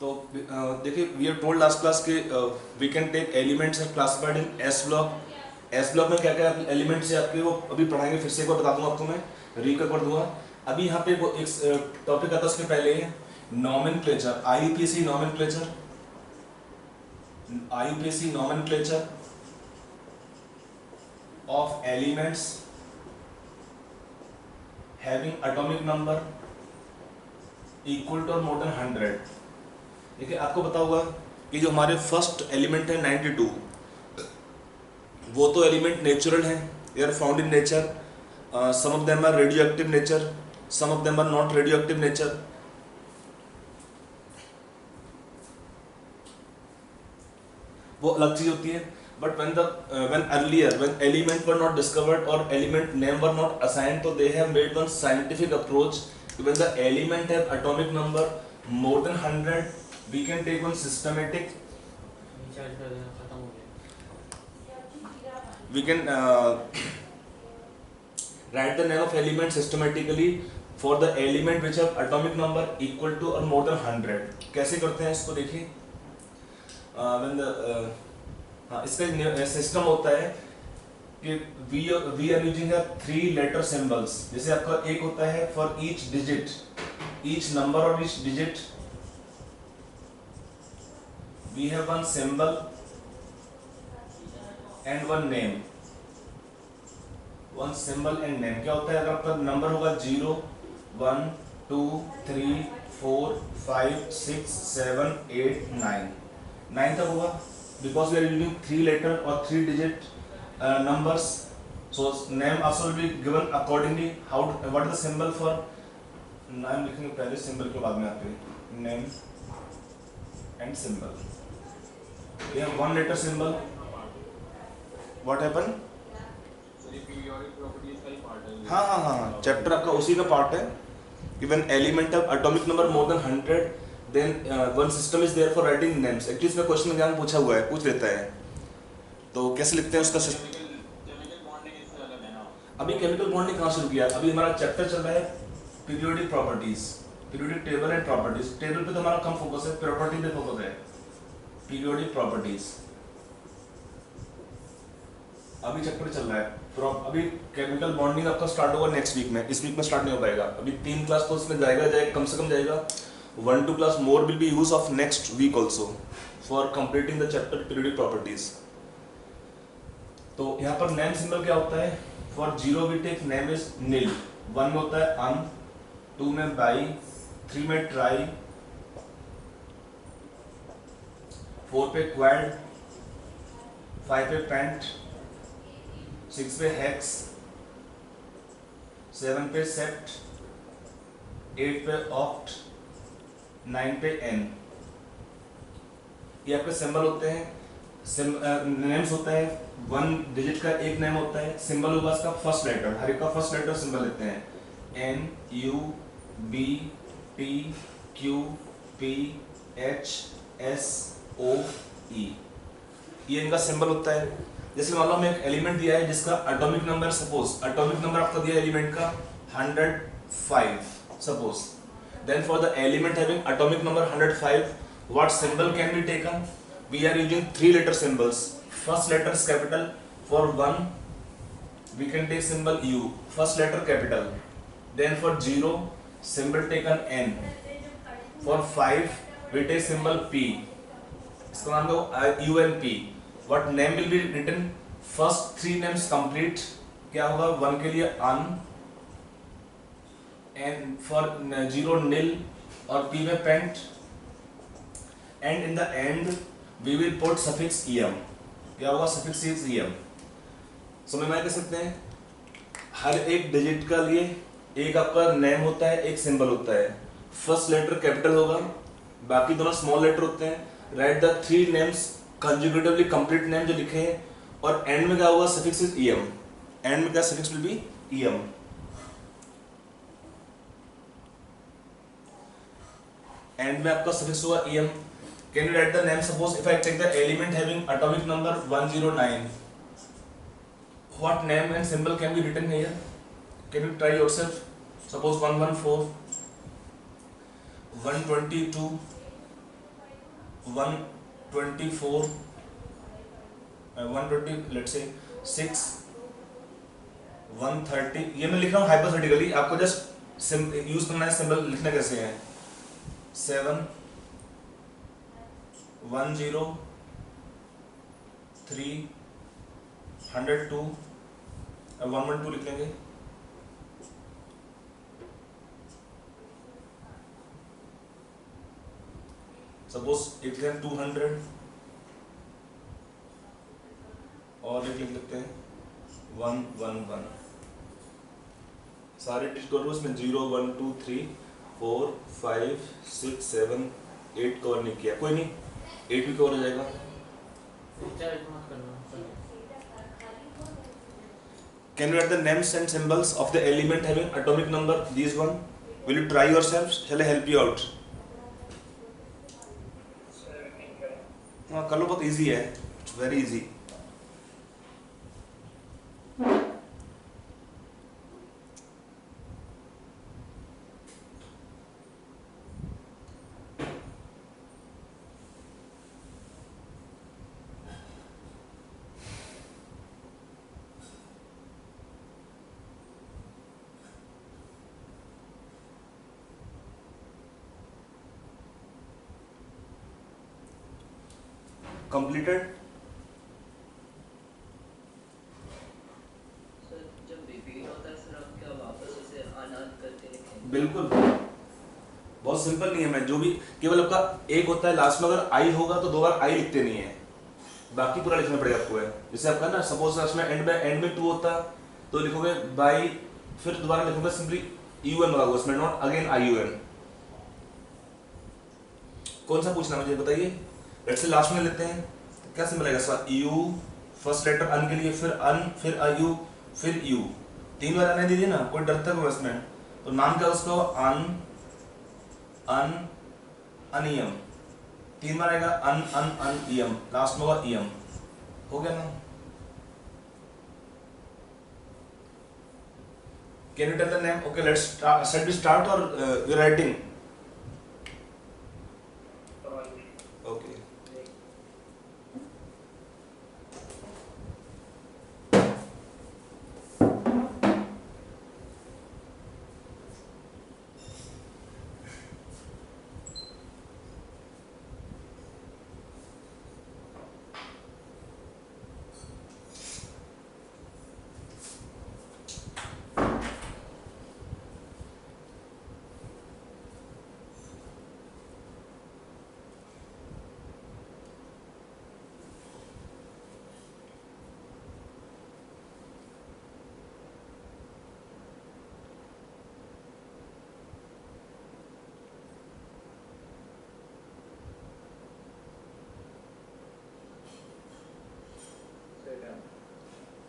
तो देखिए we are told last class के we can take elements and classified in S block. S block में क्या क्या एलिमेंट्स है आपके वो अभी पढ़ाएंगे, फिर से एक बार बता दूंगा आपको, मैं रिकल कर दूंगा। अभी यहाँ पे वो एक टॉपिक आता है, उसके पहले nomenclature, IUPAC nomenclature, IUPAC nomenclature of elements having atomic number equal to और मोर देन 100। देखिए आपको पता होगा कि जो हमारे फर्स्ट एलिमेंट है 92, वो तो एलिमेंट नेचुरल हैं, they are found in nature. Some of them are radioactive nature, some of them are not radioactive nature. वो अलग चीज होती है। But when earlier when element were not discovered or element name were not assigned, so they have made one scientific approach. When the element have atomic number more than 100, we can take one systematic, we can write the name of element systematically for the element which have atomic number equal to or more than 100। कैसे करते हैं इसको देखिए। when the हाँ, इसका system होता है कि we are using 3 letter symbols. जैसे आपका एक होता है for each digit, each number और each digit we have one symbol and one name. One symbol and name क्या होता है? अगर आपका नंबर होगा 0 1 2 3 4 5 6 7 8 9 तक होगा, because we are using 3 letter or 3 digit numbers, so name also will be given accordingly. How what is the symbol for name? लिखेंगे पहले, symbol के बाद में आते हैं name and symbol। we have 1 letter symbol, what happen? हाँ chapter आपका उसी का पार्ट है कि when element of atomic number more than 100, then one system is there for writing names। Actually इसमें क्वेश्चन एग्जाम पूछा हुआ है, पूछ लेता है, तो कैसे लिखते हैं उसका सिस्टम। अभी केमिकल बॉन्डिंग कहाँ शुरू किया? अभी हमारा चैप्टर चल रहा है periodic properties, periodic table and properties. Table पे तो हमारा कम फोकस है, प्रॉपर्टी पे फोकस है, पीरियोडिक प्रॉपर्टीज अभी चैप्टर चल रहा है। अभी केमिकल बॉन्डिंग आपका स्टार्ट होगा नेक्स्ट वीक में, इस वीक में स्टार्ट नहीं हो पाएगा। अभी 3 क्लास तो उसमें जाएगा कम से कम जाएगा। 1-2 class more will be used of next week also for completing the chapter periodic properties। तो यहाँ पर name symbol क्या होता है? For 0 we take name is nil, 1 में होता है un, 2 में by, 3 में try, 4 पे quad, 5 पे pent, 6 पे hex, 7 पे sept, 8 पे oct, 9 पे n। ये आपके सिंबल होते हैं। नेम्स होता है 1 डिजिट का एक नेम होता है, सिंबल होगा इसका फर्स्ट लेटर, हर एक का फर्स्ट लेटर सिंबल लेते हैं n u b p q p h s o e, ये इनका सिंबल होता है। जैसे मान लो हमें एक एलिमेंट दिया है जिसका atomic number, suppose atomic number आपका दिया एलिमेंट का 105 suppose, then for the element having atomic number 105, what symbol can be taken? We are using 3 letter symbols. First letter is capital. For 1 we can take symbol u, first letter capital. Then for 0 symbol taken n. For 5 we take symbol p, इसका नाम लो unp। what name will be written? first 3 names complete, क्या होगा? 1 के लिए un, and for 0 nil और p में pent, and in the end we will put suffix em। क्या होगा? suffix is em। समझ में आ सकते हैं? हर एक डिजिट का लिए एक आपका नेम होता है, एक सिंबल होता है। फर्स्ट लेटर कैपिटल होगा, बाकी दोनों स्मॉल लेटर होते हैं। Right the 3 names conjugatively, complete name जो लिखे हैं, और एंड में क्या होगा? Suffix is em। एंड में क्या suffix will be em। End में आपका सफिक्स होगा em। Can you write the name? Suppose if I take the element having atomic number 109, what name and symbol can be written here? Can you try yourself? Suppose 114, 122, 124 120 let's say 6 130, ये मैं लिख रहा हूँ hypothetically, आपको just use करना है symbol लिखना कैसे है। 7 103 102 112 लिख लेंगे। सपोज एक 200 और एक लिख लेते हैं 111। सारे डिजिट कवर उसमें 0 1 2 3 4 5 6 7 8 कवर नहीं किया, कोई नहीं 8 भी कवर हो जाएगा। Can you write the names and symbols of the element having atomic number these one? Will you try yourselves? Shall I help you out? हाँ कर लो, बहुत easy है, very easy. Completed? सर जब रिपीट होता है sir हम क्या वापस उसे अनअर्थ करके लिखेंगे? बिल्कुल, बहुत सिंपल नहीं है। मैं जो भी केवल आपका एक होता है लास्ट में, अगर आई होगा तो 2 बार आई लिखते नहीं है, बाकी पूरा लिखना पड़ेगा आपको है। जैसे आपका ना सपोज लास्ट में एंड में 2 होता तो लिखोगे बाई, फिर दोबारा लिखोगे सिंपली UN लगा उसमें, नॉट अगेन IUN। कौन सा पूछना मुझे बताइए। लेट्स से लास्ट में लेते हैं, क्या सिंबल आएगा इसका, U फर्स्ट लेटर अन के लिए, फिर अन, फिर IU, फिर U, 3 बार आने दीजिए ना, कोई डरता होगा इसमें। तो नाम क्या उसका, अन अन अनियम, 3 बार आएगा अन अन अन इयम, लास्ट में होगा इयम। हो गया ना। Can you tell the name? Okay let's start और वी राइटिंग। ओके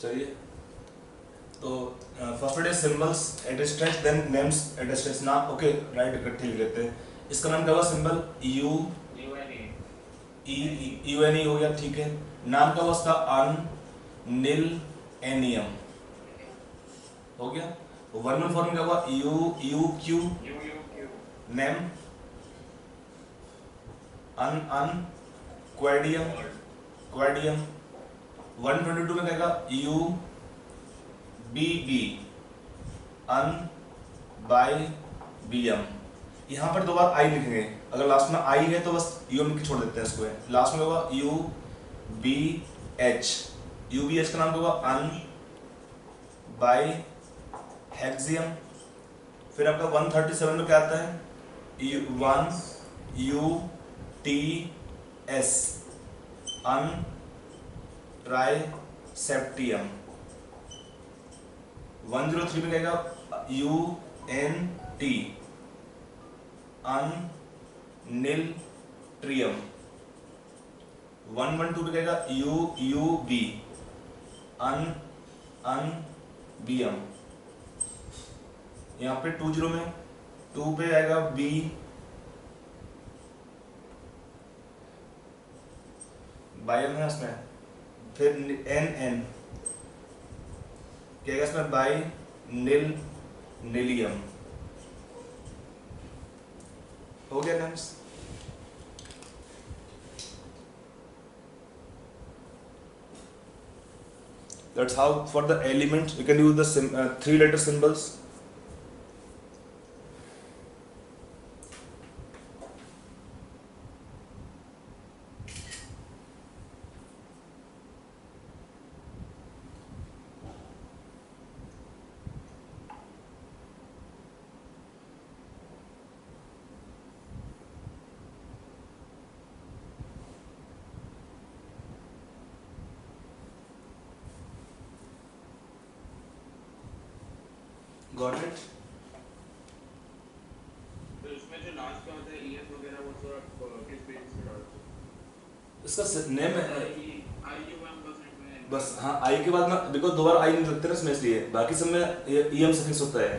चलिए, तो फर्स्ट वर्ड है symbols at stretch, then names at stretch. नाम ओके राइट इकट्ठे लिख लेते हैं। इसका नाम क्या हुआ, सिंबल यू UN हो गया, ठीक है। नाम क्या हुआ उसका, अन नील एनियम हो गया। वर्बल फॉर्म क्या हुआ, UQ। नेम अन क्वेडियम 122 में कहेगा UBB अन बाई BM। यहाँ पर 2 बार आई लिखेंगे, अगर लास्ट में आई है तो बस UM लिख के छोड़ देते हैं इसको। लास्ट में होगा UBH का नाम होगा अन बाई हेक्सियम। फिर आपका 137 में क्या आता है, 1 UTS अन ट्राइसेप्टियम। 103 में कहेगा UNT अन निल्ट्रियम। 112 में कहेगा UUB अन BM। यहाँ पे 20 में 2 पे आएगा B, बायम है उसमें। फिर NN क्या है इसमें, बाई नीलियम। हो गया names. That's how for the elements we can use the 3-letter symbols. Got it? तो इसमें जो लास्ट का होता है EF वगैरह वो तो आप किस पेज पे डालते हो? इसका नेम है I के बाद बस इसमें बस, हाँ आई के बाद ना, बिकॉज दो बार आई नहीं लगते ना इसमें, इसलिए बाकी सब में EM सफिक्स होता है।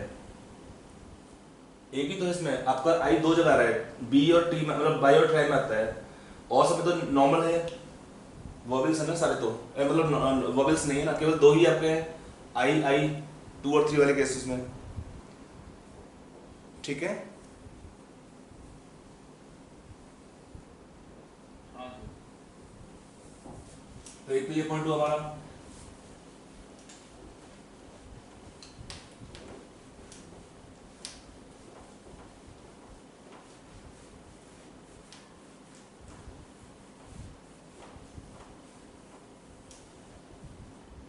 एक ही तो है इसमें आपका आई दो जगह आ रहा है, बी और टी में, मतलब बाई और ट्राई में आता है, और सब में तो नॉर्मल है, वॉवेल्स है ना सारे, तो मतलब वॉवेल्स नहीं है ना, केवल दो ही आपके हैं, आई आई 2 और 3 वाले केसेस में। ठीक है, हाँ तो एक तो ये पॉइंट हुआ हमारा।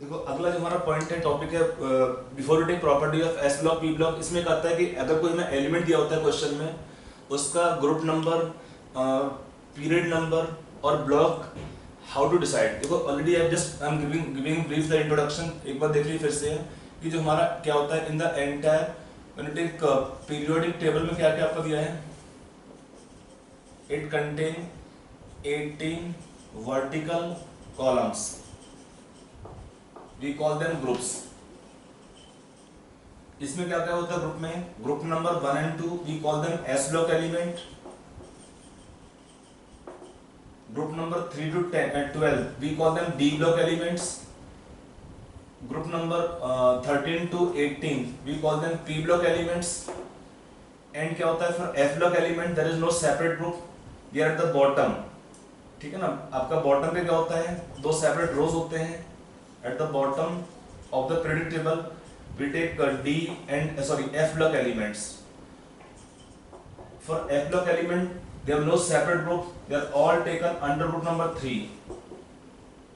देखो अगला जो हमारा पॉइंट है, टॉपिक है, before you take property of S block P block, इसमें कहता है कि अगर कोई हमें एलिमेंट दिया होता है क्वेश्चन में, उसका ग्रुप नंबर, पीरियड नंबर और ब्लॉक, हाउ टू डिसाइड। देखो already I am giving brief the introduction, एक बार देख लीजिए फिर से कि जो हमारा क्या होता है in the entire when you take periodic table में क्या क्या आपका दिया है, it contain 18 vertical columns, we call them groups। इसमें क्या क्या होता है ग्रुप में, group number 1 and 2 we call them S block element, group number 3 to 10 and 12 we call them D block elements, group number 13 to 18 we call them P block elements, and क्या होता है for F block element there is no separate group, we are at the bottom। ठीक है ना, आपका bottom पे क्या होता है, दो सेपरेट रोज होते हैं। At the bottom of the periodic table, we take D and F block elements. For F block element, they have no separate group. They are all taken under group number 3.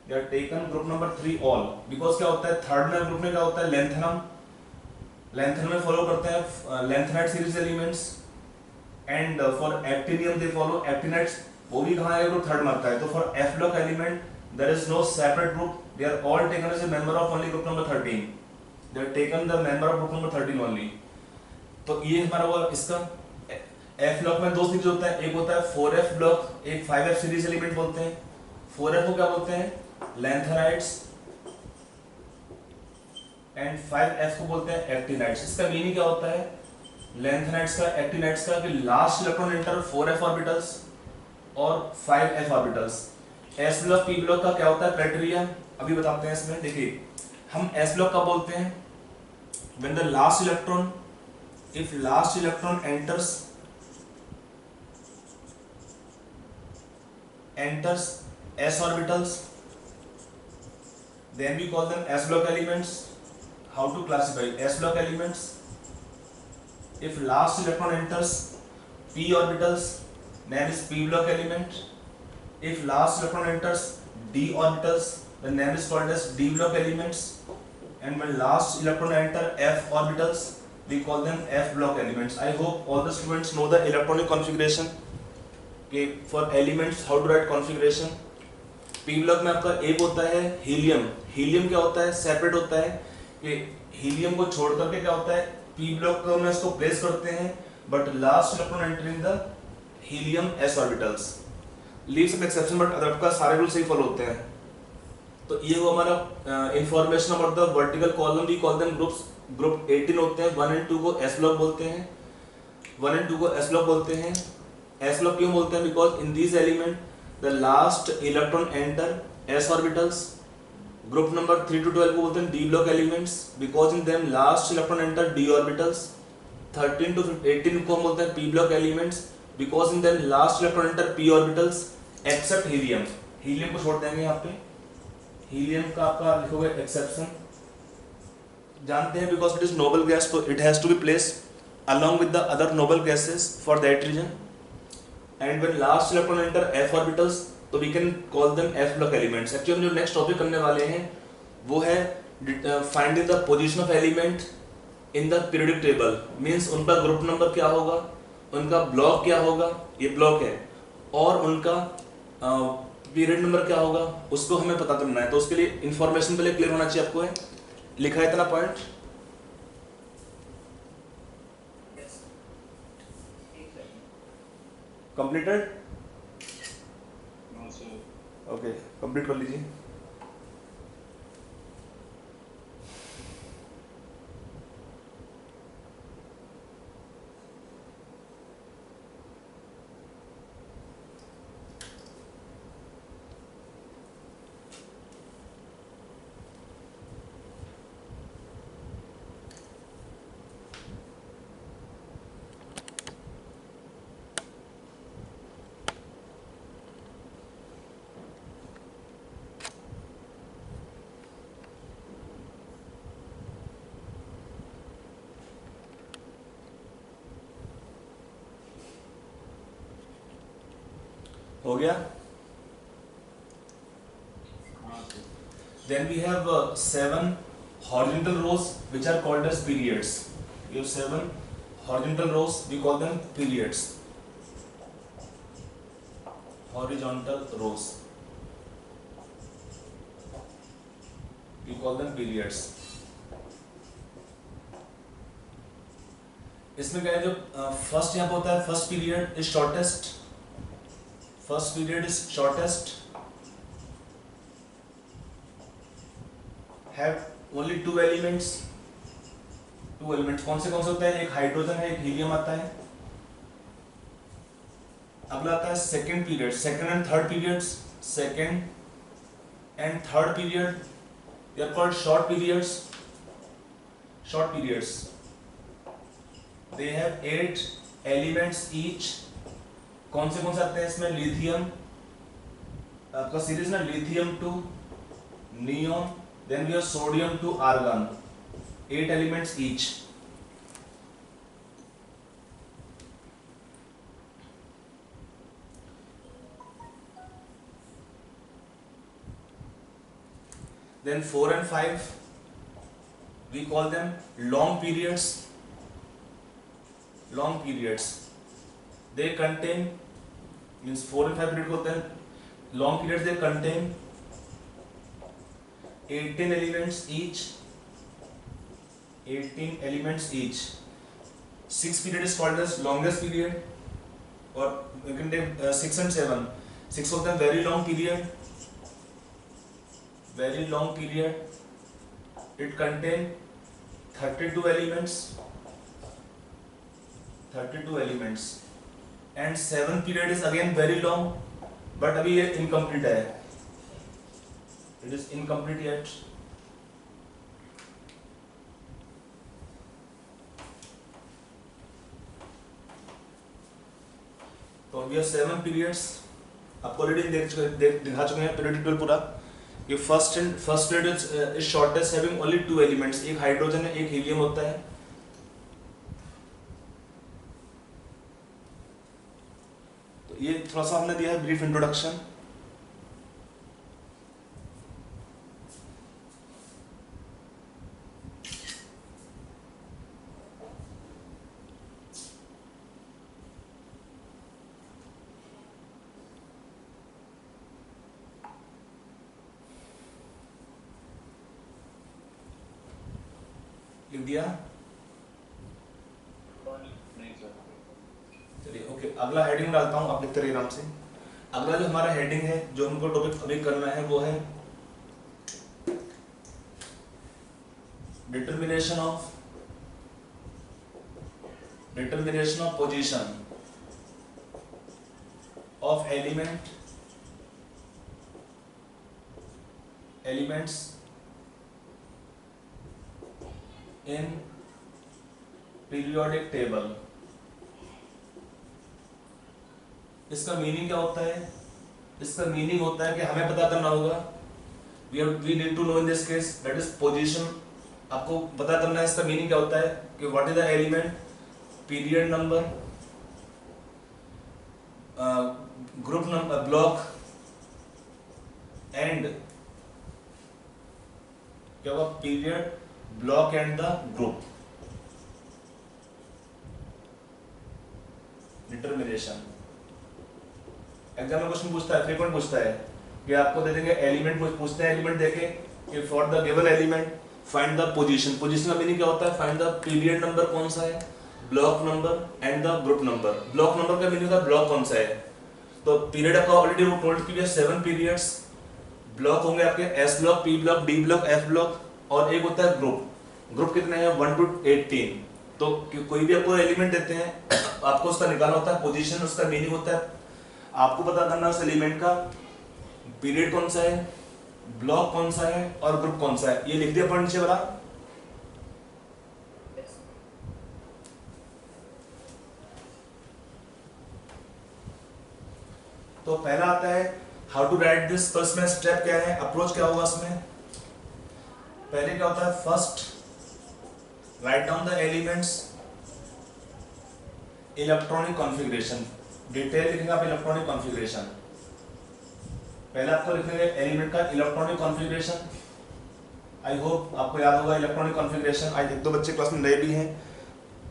They are taken group number 3 all. Because क्या होता है third में group में क्या होता है lanthanum, lanthanum में follow करते हैं lanthanide series elements, and for actinium they follow actinides, वो भी कहाँ है ग्रुप थर्ड में आता है। तो for F block element there is no separate group, they are all taken as a member of only group number 13, they are taken the member of group number 13 only। तो ये हमारा वो इसका F block में दो series होता है, एक होता है 4F block, एक 5F सीरीज एलिमेंट बोलते हैं। 4F को क्या बोलते हैं लैंथेनाइट्स, एंड 5F को बोलते हैं एक्टिनाइट्स। इसका मीनिंग क्या होता है लैंथेनाइट्स का, एक्टिनाइट्स का, कि last electron enter 4F orbitals और 5F orbitals. S block P block का क्या होता है क्राइटेरिया, अभी बताते हैं इसमें। देखिए हम एस ब्लॉक का बोलते हैं when the last electron, if last electron enters s orbitals, then we call them s block elements। How to classify s block elements, if last electron enters p orbitals, name is p block element, if last electron enters d orbitals, the name is called as d block elements, and when last electron enter f orbitals, we call them f block elements। I hope all the students know the electronic configuration, okay, for elements how to write configuration। p block में आपका एक होता है helium, helium क्या होता है separate होता है, कि हीलियम को छोड़ करके क्या होता है p block में इसको प्लेस करते हैं, but last electron entering the helium s orbitals, leave some exception but आपका सारे रूल सही फॉलो होते हैं। तो ये वो हमारा information about the vertical column, we call them groups. Group 18 होते हैं, 1 and 2 को S ब्लॉक बोलते हैं, 1 and 2 को S ब्लॉक बोलते हैं। S ब्लॉक क्यों बोलते हैं, because in this element the last electron enter S orbitals. Group number 3 to 12 को बोलते हैं D block elements, because in them last electron enter D orbitals. 13 to 18 को हम बोलते हैं P block elements, because in them last electron enter P orbitals except helium, helium को छोड़ देंगे यहाँ पे। हीलियम का आपका लिखोगे एक्सेप्शन, जानते हैं because it is noble gas तो it has to be placed along with the other noble gases for that reason. And when last electron enter f orbitals तो we can call them f block elements. Actually जो next topic करने वाले हैं वो है finding the position of element in the periodic table. Means उनका group number क्या होगा, उनका ब्लॉक क्या होगा, ये ब्लॉक है, और उनका पीरियड नंबर क्या होगा उसको हमें पता करना है. तो उसके लिए इंफॉर्मेशन पहले क्लियर होना चाहिए आपको. है लिखा है इतना पॉइंट? कंप्लीटेड? ओके, कंप्लीट कर लीजिए. हो गया? Then we have 7 horizontal rows which are called as periods. We have 7 horizontal rows, we call them periods. Horizontal rows, we call them periods. इसमें क्या है, जो फर्स्ट यहाँ पे होता है, first period is shortest. First period is shortest, have only 2 elements. 2 elements कौन से होते हैं? एक हाइड्रोजन है, एक हीलियम आता है. अगला आता है second period, second and third periods. Second and third period they are called short periods. Short periods, they have 8 elements each. कौन से आते हैं इसमें? लिथियम, आपका सीरीज ना, lithium to neon, then we have sodium to argon. 8 elements each. Then 4 and 5 we call them long periods. Long periods, they contain, means 4 and 5 period होते हैं. Long periods they contain 18 elements each. 18 elements each. 6 period is called as longest period, or you can take 6 and 7. 6 होते हैं very long period. Very long period, it contain 32 elements. 32 elements. And 7 period is again very long, but अभी ये incomplete है. It is incomplete yet. तो we have 7 periods. आपको already दिखा चुके हैं पीरियड टेबल पूरा. ये first period is shortest, having only 2 elements. एक हाइड्रोजन है, एक हीलियम होता है. ये थोड़ा सा हमने दिया है ब्रीफ इंट्रोडक्शन. लिख दिया? चलिए ओके, अगला हेडिंग डालता हूं, आप लिखते रहिए आराम से. अगला जो हमारा हेडिंग है, जो हमको टॉपिक अभी करना है, वो है determination of position of elements in periodic table. इसका मीनिंग क्या होता है? इसका मीनिंग होता है कि हमें पता करना होगा we need to know in this case that is position. आपको पता करना है इसका मीनिंग क्या होता है कि what is the element, period number, group number, block and क्या हुआ, period, block and the group. Determination exam में क्वेश्चन पूछता है, फ्रीक्वेंट पूछता है कि आपको दे देंगे एलिमेंट, पूछते हैं एलिमेंट देके कि for the given element find the position. Position का मीनिंग क्या होता है, फाइंड द पीरियड नंबर कौन सा है, block number and the group number. Block number का मीनिंग होता है ब्लॉक कौन सा है, तो पीरियड आपका ऑलरेडी वो टोल्ड की 7 पीरियड्स। ब्लॉक होंगे आपके S block, P block, D block, F block, और एक होता है ग्रुप। ग्रुप कितने हैं, 1 to 18। तो कोई भी आपको एलिमेंट देते हैं, आपको उसका निकालना होता है पोजीशन। उसका मीनिंग होता है आपको पता करना उस एलिमेंट का पीरियड कौन सा है, ब्लॉक कौन सा है और ग्रुप कौन सा है। ये लिख दिया पॉइंट नीचे वाला। तो पहला आता है how to write this. First में स्टेप क्या है, अप्रोच क्या होगा इसमें। पहले क्या होता है, first write down the elements electronic configuration. Detail लिखेंगे आप इलेक्ट्रॉनिक कॉन्फ़िगरेशन। पहले आपको लिखेंगे एलिमेंट का इलेक्ट्रॉनिक कॉन्फ़िगरेशन। आई होप आपको याद होगा इलेक्ट्रॉनिक कॉन्फ़िगरेशन। आज एक दो बच्चे क्लास में नए भी हैं,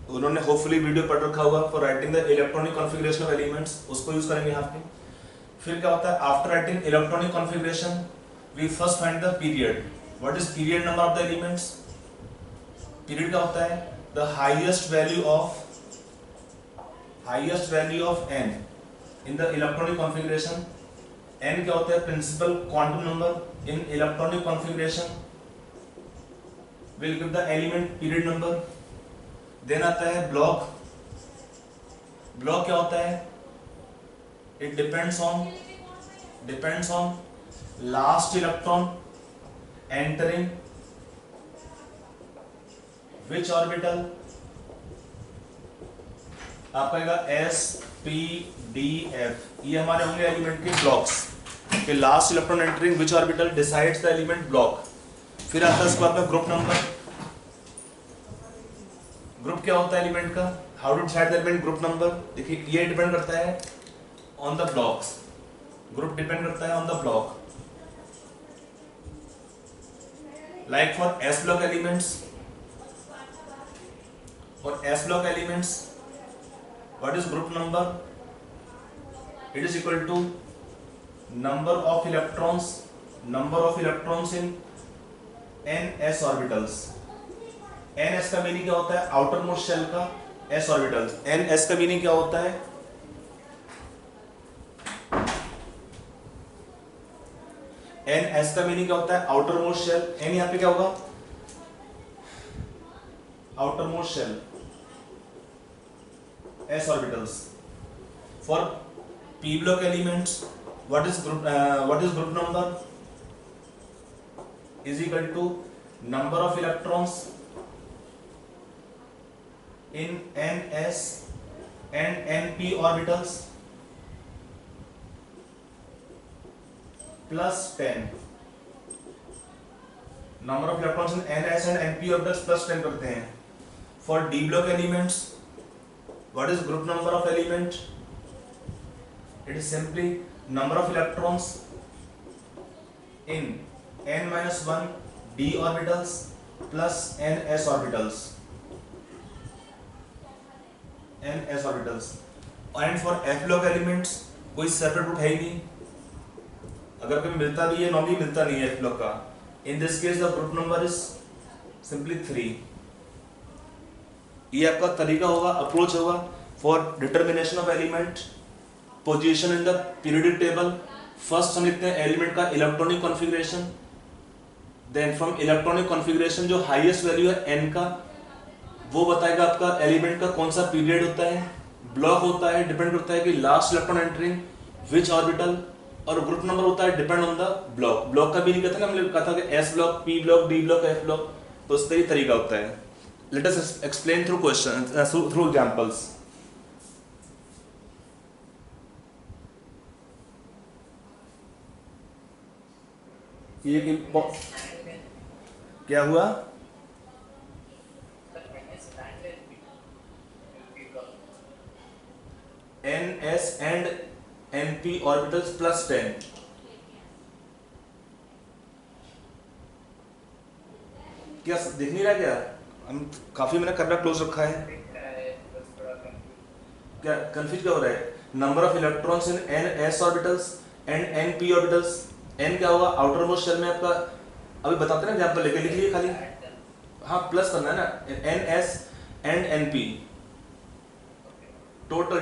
उन्होंने होपफुली वीडियो पढ़ रखा होगा for writing the electronic configuration of elements, उसको यूज करेंगे यहाँ पे। फिर क्या होता है, after writing electronic configuration we first find the period. What is period number of the elements. Period क्या होता है, the highest value of n in the electronic configuration. n क्या होता है, principal quantum number in electronic configuration will give the element period number. Then आता है block. Block क्या होता है, it depends on last electron entering which orbital। आपका आएगा s p d f, ये हमारे होंगे एलिमेंट के ब्लॉक्स कि last electron entering which orbital decides the element block. फिर आता है इसको आपका ग्रुप नंबर। ग्रुप क्या होता है एलिमेंट का, how to decide the element group number. देखिए ये डिपेंड करता है on the blocks, group depend करता है on the block। like for S block elements, what is group number, it is equal to number of electrons in ns orbitals। ns का meaning क्या होता है, आउटर मोस्ट शेल का s orbitals. ns का meaning क्या होता है, ns का मीनिंग क्या होता है, आउटर मोस्ट शेल। n यहाँ पे क्या होगा, outermost shell, s orbitals. For p block elements what is group number is equal to number of electrons in ns and np orbitals plus 10। Number of electrons in ns and np orbitals plus 10 करते हैं। फॉर d block elements what is group number of element, it is simply number of electrons in n-1 d orbitals plus ns orbitals, and for f block elements कोई separate root है ही नहीं, अगर कभी मिलता भी है नॉर्मली मिलता नहीं है f block का। In this case the group number is simply 3। ये आपका तरीका होगा, अप्रोच होगा for determination of element position in the periodic table. First हम लिखते हैं एलिमेंट का electronic configuration, then from electronic configuration जो हाईएस्ट वैल्यू है n का, वो बताएगा आपका एलिमेंट का कौन सा पीरियड होता है। ब्लॉक होता है, डिपेंड करता है कि लास्ट इलेक्ट्रॉन एंटरिंग विच ऑर्बिटल, और ग्रुप नंबर होता है depend on the block. Block का भी नहीं कहता ना, हमने कहा था कि S block, P block, D block, F block, तो उसका ही तरीका होता है। Let us explain through question, through examples. ये क्या हुआ? NS and NP orbitals plus 10. क्या दिख नहीं रहा क्या? हम काफी मैंने करना क्लोज रखा है। क्या कंफ्यूज क्या हो रहा है? Number of electrons in NS orbitals and NP orbitals. N क्या होगा? आउटर मोस्ट शेल में आपका, अभी बताते ना एग्जांपल लेके लिख लिए खाली। हाँ प्लस करना है ना, NS and NP total.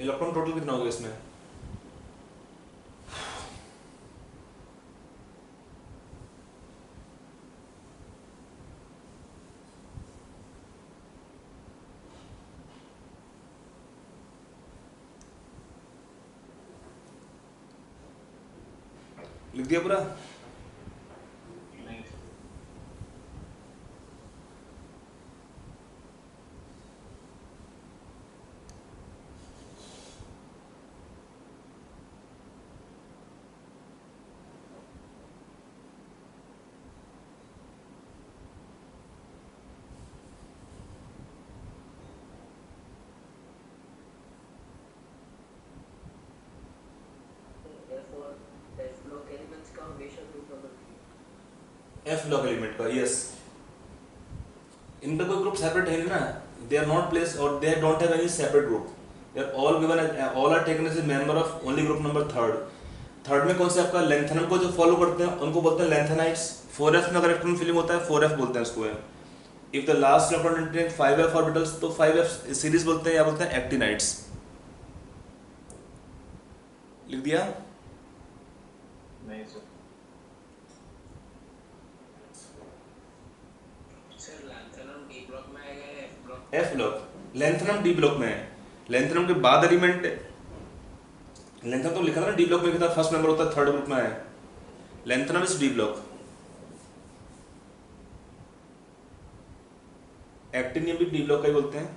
Electron total कितना होगा इसमें? लिख दिया पूरा? नहीं F log एलिमेंट का, यस। इनका कोई ग्रुप सेपरेट है नहीं ना, दे आर नॉट प्लेस और they don't have any separate group, they are all given, all are taken as a member of only group number third में कौन से आपका लेंथेनम को जो फॉलो करते हैं उनको बोलते हैं लेंथेनाइट्स। 4f में अगर इलेक्ट्रॉन फिलिंग होता है 4f बोलते हैं इसको। If the last electron entering 5f orbitals तो 5f सीरीज बोलते हैं या बोलते हैं एक्टिनाइट्स। लिख दिया? नहीं sir. F block, lanthanum D block में है। लेंथेनम के बाद एलिमेंट, लेंथेनम तो लिखा था ना D ब्लॉक में, लिखा था फर्स्ट मेंबर होता है, थर्ड ग्रुप में है। Lanthanum is D block. Actinium भी D ब्लॉक का ही बोलते हैं,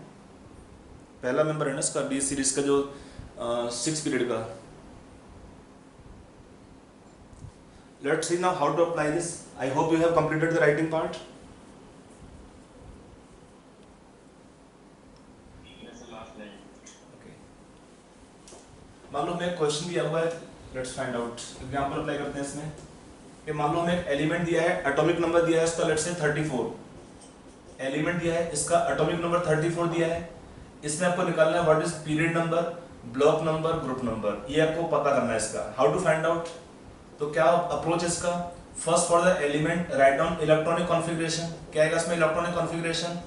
पहला मेंबर है ना इसका D सीरीज का, जो 6 पीरियड का। Let's see now how to apply this. I hope you have completed the writing part. मान लो हमें क्वेश्चन दिया हुआ है, let's find out. Example apply करते हैं इसमें कि मान लो हमें एक एलिमेंट दिया है, एटॉमिक नंबर दिया है इसका, लेट्स से 34 एलिमेंट दिया है, इसका एटॉमिक नंबर 34 दिया है। इसमें आपको निकालना है what is period number, block number, group number, ये आपको पता करना है इसका। How to find out? तो क्या अप्रोच इसका? First for the element write down electronic configuration. क्या आएगा इसमें electronic configuration?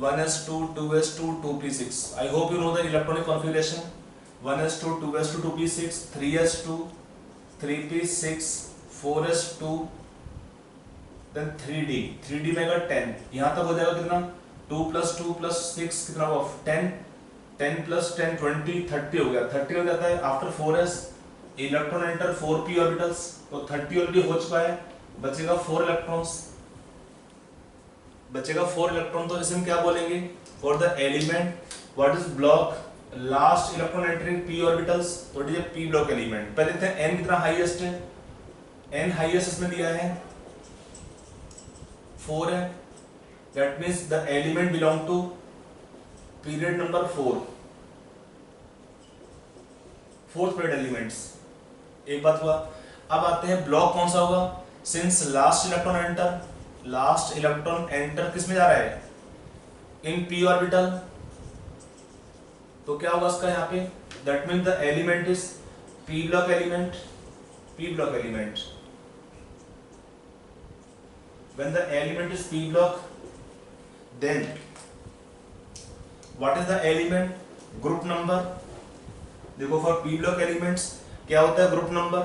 1s2 2s2 2p6। I hope you know the electronic configuration. 1s2 2s2 2p6 3s2 3p6 4s2 then 3d में अगर 10 यहां तक हो जाएगा कितना? 2 + 2 + 6 कितना हुआ? 10 10 + 10 20 30 हो गया। 30 हो जाता है after 4s electron enter 4p orbitals, तो 30 ऑलरेडी हो चुका है, बचेगा 4 इलेक्ट्रॉन्स, बचेगा 4 इलेक्ट्रॉन। तो इसे हम क्या बोलेंगे? For the element what is block last electron entering p orbitals, तो ये p ब्लॉक एलिमेंट। पहले देखते हैं n कितना हाईएस्ट है। n हाईएस्ट इसमें दिया है 4 है, that means the element belong to period number 4, fourth period elements. एक बात हुआ। अब आते हैं ब्लॉक कौन सा होगा? सिंस लास्ट इलेक्ट्रॉन एंटर किस में जा रहा है? इन p ऑर्बिटल, तो क्या होगा इसका यहाँ पे? That means the element is p block element, p block element. When the element is p block, then what is the element? Group number. देखो फॉर p ब्लॉक एलिमेंट्स क्या होता है? Group number.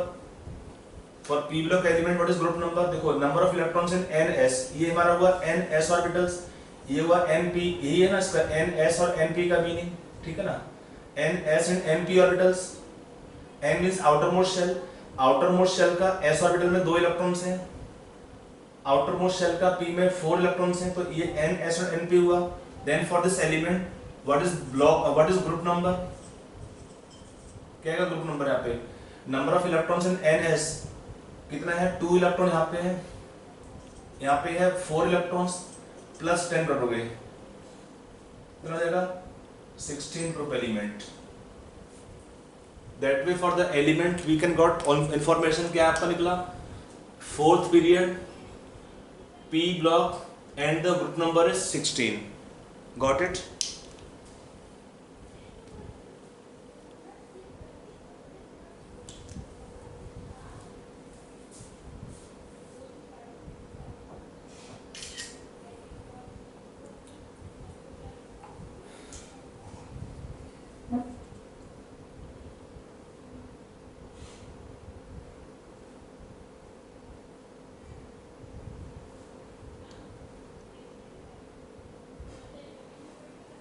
For p block element what is group number? देखो number of electrons in ns, ये हमारा हुआ ns orbitals, ये हुआ np, यही है ना इसका ns और np का मीनिंग, ठीक है ना? ns and np orbitals. n means outermost shell, outermost shell का s ऑर्बिटल में 2 इलेक्ट्रॉन्स हैं, आउटर मोस्ट शेल का p में 4 इलेक्ट्रॉन्स हैं, तो ये ns और np हुआ। Then for this element what is group number, क्या है ग्रुप नंबर यहाँ पे, number of electrons in ns कितना है, 2 इलेक्ट्रॉन यहाँ पे है, यहाँ पे है 4 इलेक्ट्रॉन्स प्लस 10 प्रोप हो गए, कितना हो जाएगा 16 प्रोप element. That way for the element we can got information, क्या आपका निकला, 4th period, p block and the group number is 16. Got it?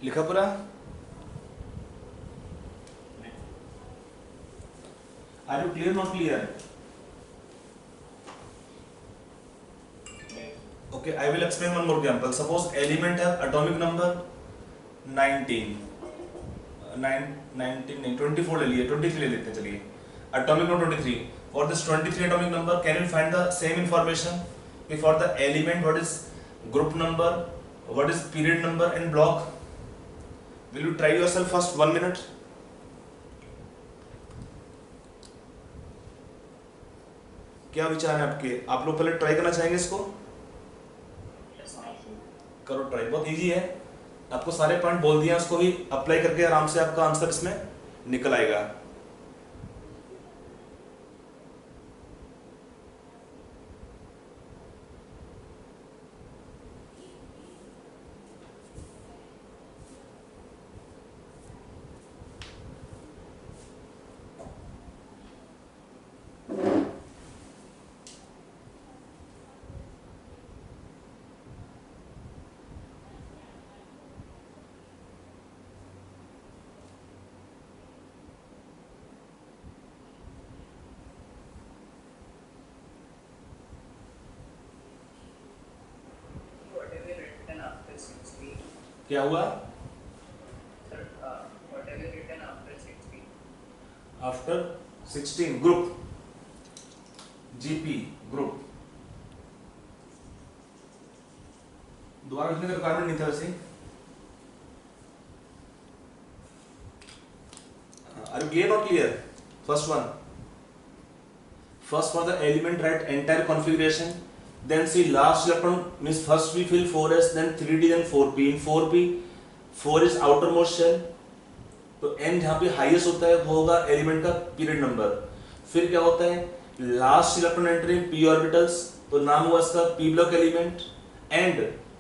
लिखा पूरा? Are you clear? Not clear? Okay, I will explain one more example. Suppose element have atomic number 19, 24 ले लिए, 23 ले लेते हैं, चलिए atomic number 23. For this 23 atomic number, can you find the same information? For the element, what is group number, what is period number and block? Will you try yourself first 1 minute? क्या विचार है आपके, आप लोग पहले try करना चाहेंगे इसको? करो ट्राई, बहुत इजी है, आपको सारे पॉइंट बोल दिया, उसको ही अप्लाई करके आराम से आपका आंसर इसमें निकल आएगा। Whatever written after 16. क्या हुआ? Sir, whatever written after 16. After 16 group, GP group, दोबारा लिखने का रिक्वायरमेंट नहीं था वैसे। Are you clear not clear? First one, first for the element write entire configuration, then see last electron means first we fill 4s, then 3d, then 4p. in 4p 4 is outermost shell, तो n जहाँ पे highest होता है वो होगा element का period number. फिर क्या होता है, last electron entering p orbitals, तो नाम हुआ इसका p block element. And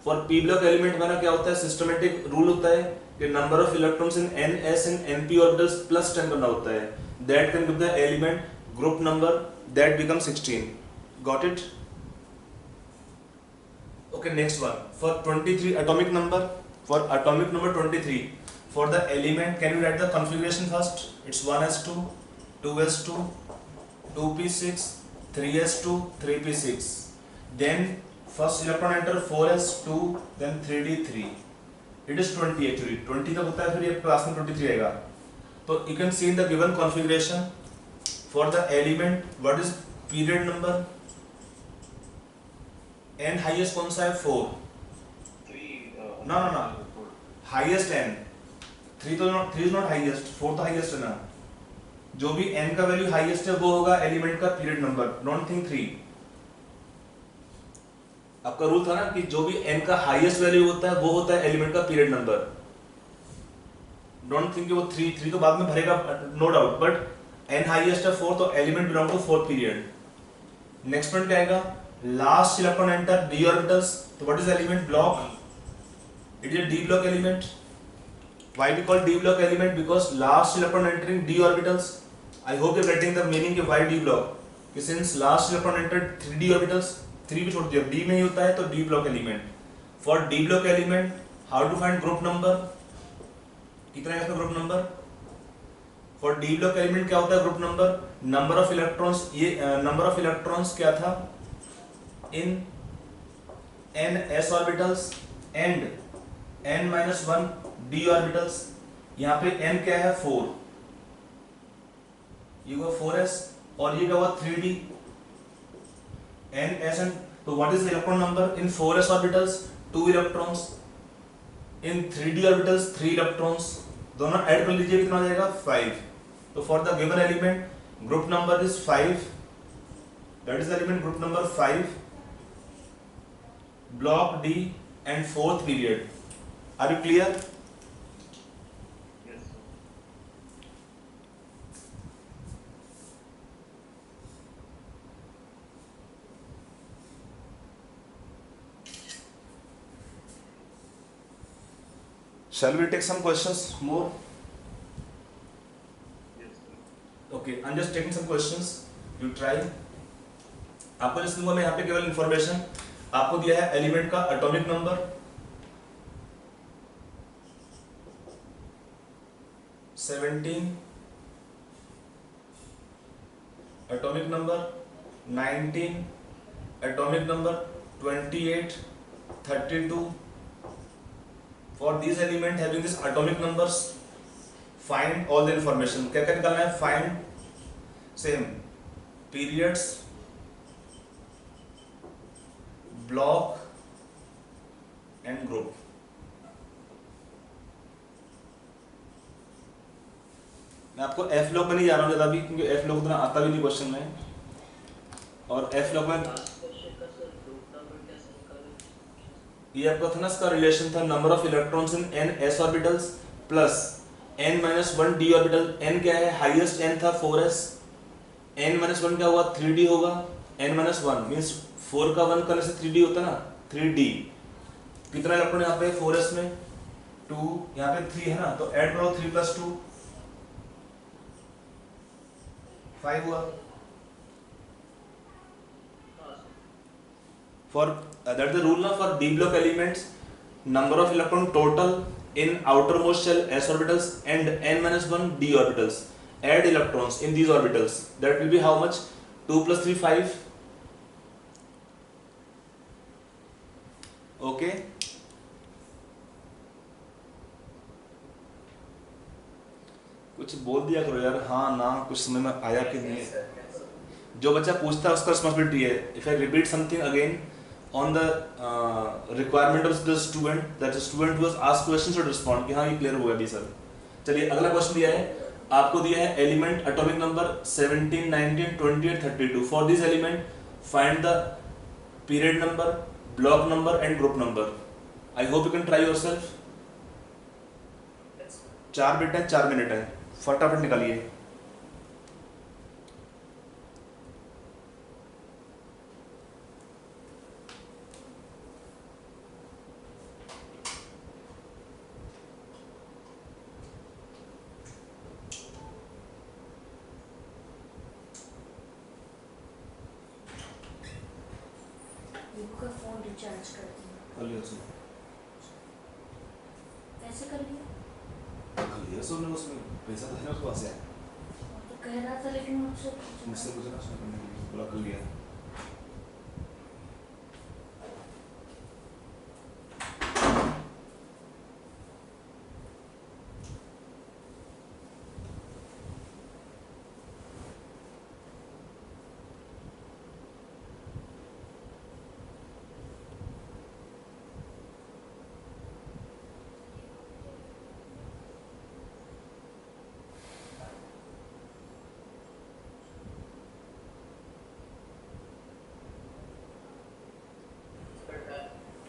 for p block element हमारा क्या होता है, सिस्टमेटिक रूल होता है कि number of electrons in ns and np orbitals plus 10 करना होता है, that can give the element group number, that becomes 16. Got it? Okay, next one. For 23 atomic number, for atomic number 23, for the element, can you write the configuration first? It's 1s2, 2s2, 2p6, 3s2, 3p6. Then first electron enter 4s2, then 3d3. It is 20 actually. 20 तक होता है, फिर ये class में 23 आएगा. तो you can see in the given configuration. For the element, what is period number? n highest कौन सा है? 4. 3. No. Highest n. 3 तो not, 3 is not highest. 4 तो highest है ना. जो भी n का वैल्यू highest है वो होगा एलिमेंट का पीरियड नंबर. Don't think 3. आपका रूल था ना कि जो भी n का हाईएस्ट वैल्यू होता है वो होता है एलिमेंट का पीरियड नंबर. डोंट थिंक वो 3 तो बाद में भरेगा, no doubt, but n highest है 4 तो element belong to 4th period. Next point क्या आएगा, last electron enter d orbitals, तो what is element block? It is a d block element. Why we call d block element? Because last electron entering d orbitals. I hope you are getting the meaning कि why d block, कि since last electron enter 3d orbitals, 3 भी छोड़ दिया, d में ही होता है तो d block element. For d block element how to find group number? कितना है इसका group number? For D block element क्या होता है group number? Number of electrons, ये नंबर ऑफ इलेक्ट्रॉन्स क्या था in n s orbitals and n minus 1 d orbitals. यहाँ पे n क्या है 4, ये हुआ 4s और ये क्या हुआ 3d n s एंड। तो what is the electron number in 4s orbitals 2 electrons, in 3d orbitals 3 electrons, दोनों ऐड कर लीजिए कितना हो जाएगा 5। तो for the given element group number is 5, that is the element group number 5, block D and 4th period. Are you clear? Yes, sir. Shall we take some questions more? Yes, sir. Okay, I'm just taking some questions. You try. आपको जिस दूंगा मैं यहाँ पे केवल information, आपको दिया है एलिमेंट का atomic number 17, atomic number 19, atomic number 28, 32. For these element having this atomic numbers, find all the information. क्या क्या निकालना है? Find same periods, block and group. मैं आपको एफ लॉग में नहीं जा रहा हूँ ज़्यादा भी, क्योंकि एफ लॉग उतना आता भी नहीं क्वेश्चन में, और एफ लॉग में लास्ट क्वेश्चन का सर ग्रुप नंबर कैसे निकालें? ये आपका था ना, इसका रिलेशन था number of electrons in n s orbitals plus n minus 1 d orbital. n क्या है? हाईएस्ट n था 4s, n माइनस 1 क्या हुआ? 3d होगा। n माइनस 1 मीन्स 4 का 1 करने से 3d होता ना, 3d। कितना इलेक्ट्रॉन यहाँ पे 4s में? 2, यहाँ पे 3 है ना, तो ऐड करो 3 प्लस 2 5 हुआ। हाँ sir. For that is the rule now for d block elements, number of electron total in outermost shell s orbitals and n minus 1 d orbitals. Add electrons in these orbitals. That will be how much? 2 plus 3 5. Okay. कुछ बोल दिया करो यार, हाँ ना, कुछ समझ में आया कि नहीं। जो बच्चा पूछता है उसका रिस्पॉन्सिबिलिटी है। If I repeat something again on the requirement of the student, that the student who has asked question should respond कि हाँ ये क्लियर हो गया भी सर। चलिए अगला क्वेश्चन दिया है, आपको दिया है element atomic number 17, 19, 28, 32। For this element find the period number, block number and group number. I hope you can try yourself. 4 minute है, 4 मिनट है, फटाफट निकालिए। का फोन रिचार्ज कर दिया। कर लिया उसने, कैसे कर लिया? कर लिया उसने, उसमें पैसा तो है ना उसके पास है। वो तो कह रहा था लेकिन मुझसे मुझसे पूछा ना उसने, करने के लिए बोला कर लिया।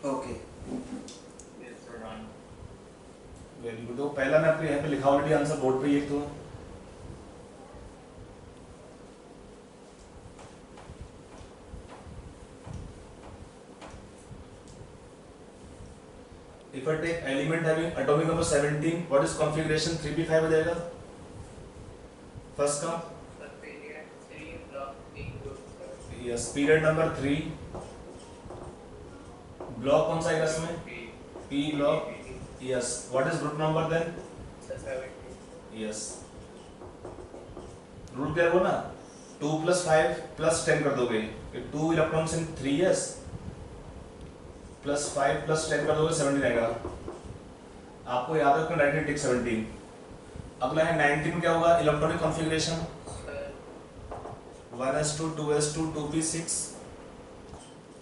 Okay Yes, sir, done. Very good. तो पहला मैं आपको यहाँ पे लिखा ऑलरेडी आंसर बोर्ड पे, एक तो if I take element having atomic number 17, what is configuration? 3p5 हो जाएगा फर्स्ट का। Sir period 3 block 3 group. Yes, period number 3, block कौन सा आएगा इसमें? p block. Yes, what is group number then? Sir 17। Yes, rule क्या है वो ना, 2 plus 5 plus 10 कर दोगे, 2 electrons in 3s plus 5 plus 10 कर दोगे 17 आएगा। आपको याद रखना डायरेक्टली टिक 17। अगला है 19 क्या होगा electronic configuration 1s2 2s2 2p6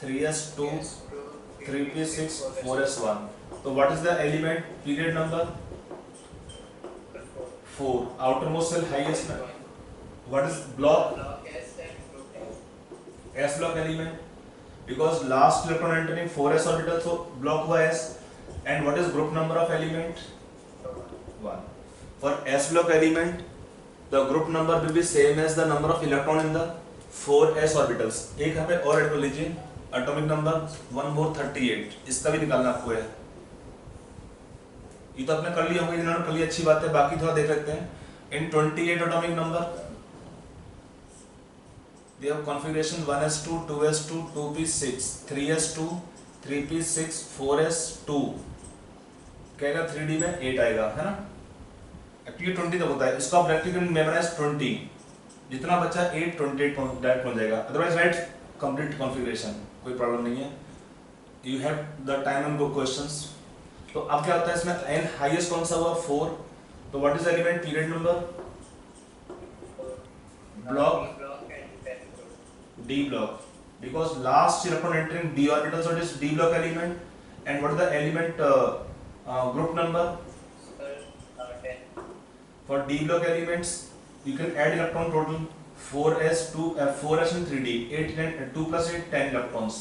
3s2 3p6 4s1। तो what is the element period number 4 outermost shell highest में what is block s block element because last electron entering 4s orbital so block हुआ s and what is group number of element 1 for s block element the group number will be same as the number of electron in the 4s orbitals। एक यहाँ पे और add कर लीजिए atomic number 1 more 38 इसका भी निकालना आपको है। ये तो आपने कर लिया होगा जिन्होंने कर लिया अच्छी बात है बाकी थोड़ा देख लेते हैं इन 28 atomic number they have configuration 1s2 2s2 2p6 3s2 3p6 4s2 कहेगा 3d में 8 आएगा है ना एक्चुअली 20 तक होता है इसको आप डायरेक्टली मेमोराइज 20 जितना बचा 8 28 डायरेक्ट हो जाएगा अदरवाइज राइट कंप्लीट कॉन्फ़िगरेशन कोई प्रॉब्लम नहीं है you have the time and go questions. तो अब क्या होता है इसमें n हाईएस्ट कौन सा हुआ 4 तो what is the element period number block D block because last electron entering d orbital so it is D block element and what is the element group number for D block elements you can add electron total 4s 2 4s and 3d 8 10 2 plus 8 10 electrons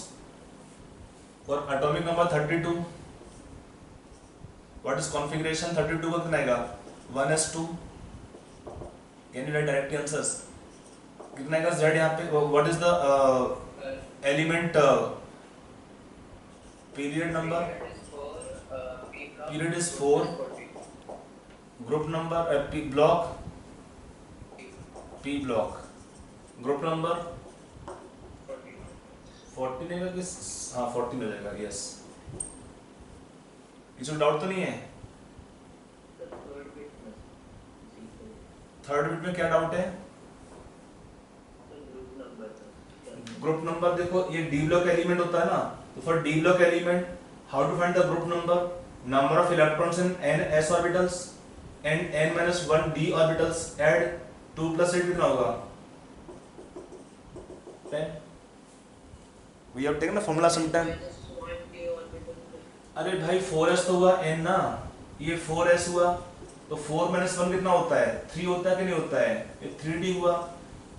for atomic number 32 what is configuration 32 का कितना आएगा 1s2 can you write direct answers कितना का z यहाँ पे what is the element period number period is 4 group number block p block group number 14 है कि हाँ 14 हो जाएगा यस किसी डाउट तो नहीं है थर्ड बिट में क्या डाउट है ग्रुप नंबर देखो ये डी ब्लॉक एलिमेंट होता है ना तो for D block element how to find the group number of electrons in n s orbitals and n-1 d orbitals add 2 plus 8 कितना होगा 10 we have taken the formula some time अरे भाई 4s तो हुआ n ना ये 4s हुआ तो 4 - 1 कितना होता है 3 होता है कि नहीं होता है ये 3d हुआ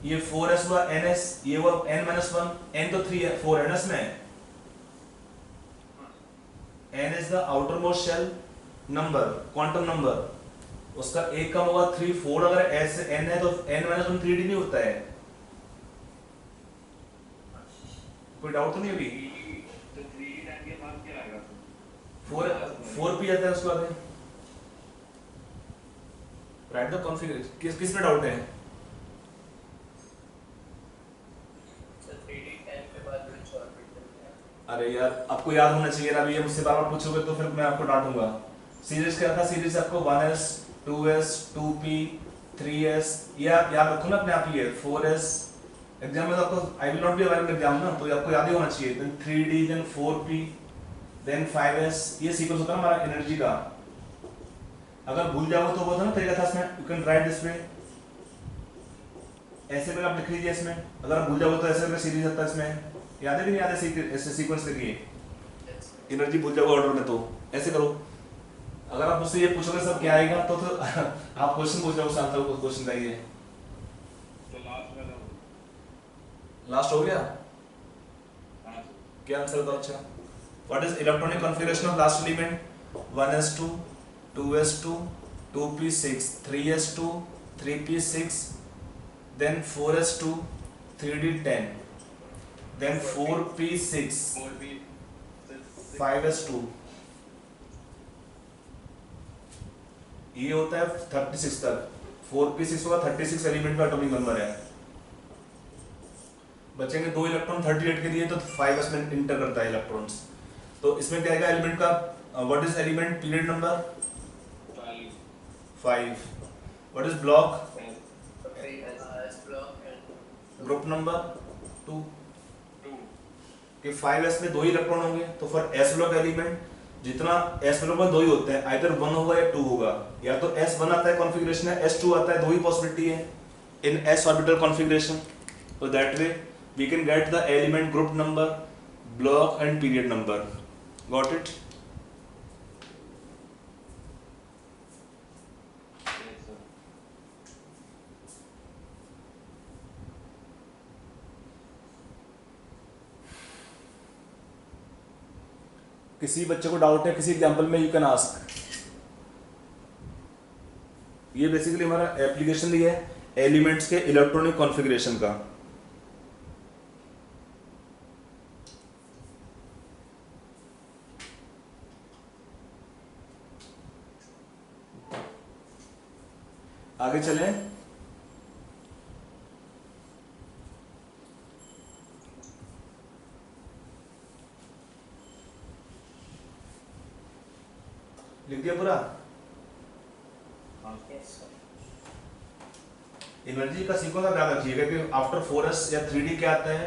ये 4s हुआ ns ये हुआ n-1 n तो 3 है 4 है ना इसमें n is the outermost shell number quantum number उसका एक कम होगा 3 4 अगर s n है तो n-1 3d नहीं होता है कोई डाउट तो नहीं अभी तो 3d टाइम के बाद क्या आएगा 4p आता है उसके बाद राइट द कॉन्फ़िगरेशन किस में डाउट है अरे यार आपको याद होना चाहिए अभी ये मुझसे बार बार पूछोगे तो फिर मैं आपको डांटूंगा सीरीज क्या था सीरीज आपको 1s 2s 2p 3s याद रखो ना अपने आप ये 4s एग्जाम में तो आपको I will not be available exam ना तो आपको याद ही होना चाहिए then 3d then 4p then 5s ये सीक्वेंस होता है हमारा एनर्जी का अगर भूल जाओगे तो वो था ना तरीका था इसमें you can write this way ऐसे करके आप लिख लीजिए इसमें अगर आप भूल जाओगे तो ऐसे करके सीरीज आता है इसमें याद है कि नहीं याद है ऐसे सीक्वेंस करिए एनर्जी भूल जाओगे ऑर्डर में तो ऐसे करो अगर आप मुझसे ये पूछोगे सब क्या आएगा तो आप क्वेश्चन पूछ जाओगे आंसर को क्वेश्चन का ये तो लास्ट हो गया क्या आंसर बताओ अच्छा what is electronic configuration of last element 1s2 2s2 2p6 3s2 3p6 then 4s2 3d10 then 4p6 5s2 ये होता है 36 तक 4p6 होगा 36 एलिमेंट का एटॉमिक नंबर है बचेंगे 2 इलेक्ट्रॉन 38 के लिए तो 5s में इंटर करता है इलेक्ट्रॉन्स तो इसमें क्या आएगा एलिमेंट का what is element period number 5 what is block group number 2 कि 5s में 2 ही इलेक्ट्रॉन होंगे, तो फॉर s ब्लॉक एलिमेंट जितना s ब्लॉक में 2 ही होते हैं, आइदर 1 होगा या 2 होगा, या तो s1 आता है कॉन्फ़िगरेशन है, s2 आता है, 2 ही पॉसिबिलिटी है इन s ऑर्बिटल कॉन्फ़िगरेशन. तो that way we can get the element group number, block and period number. Got it? Yes, sir. किसी बच्चे को डाउट है किसी एग्जांपल में, यू कैन आस्क. ये बेसिकली हमारा एप्लीकेशन ये है एलिमेंट्स के इलेक्ट्रॉनिक कॉन्फ़िगरेशन का. आगे चलें. लिख दिया पूरा? एनर्जी का सीक्वेंस आप याद रखिएगा कि आफ्टर 4s या 3d क्या आता है,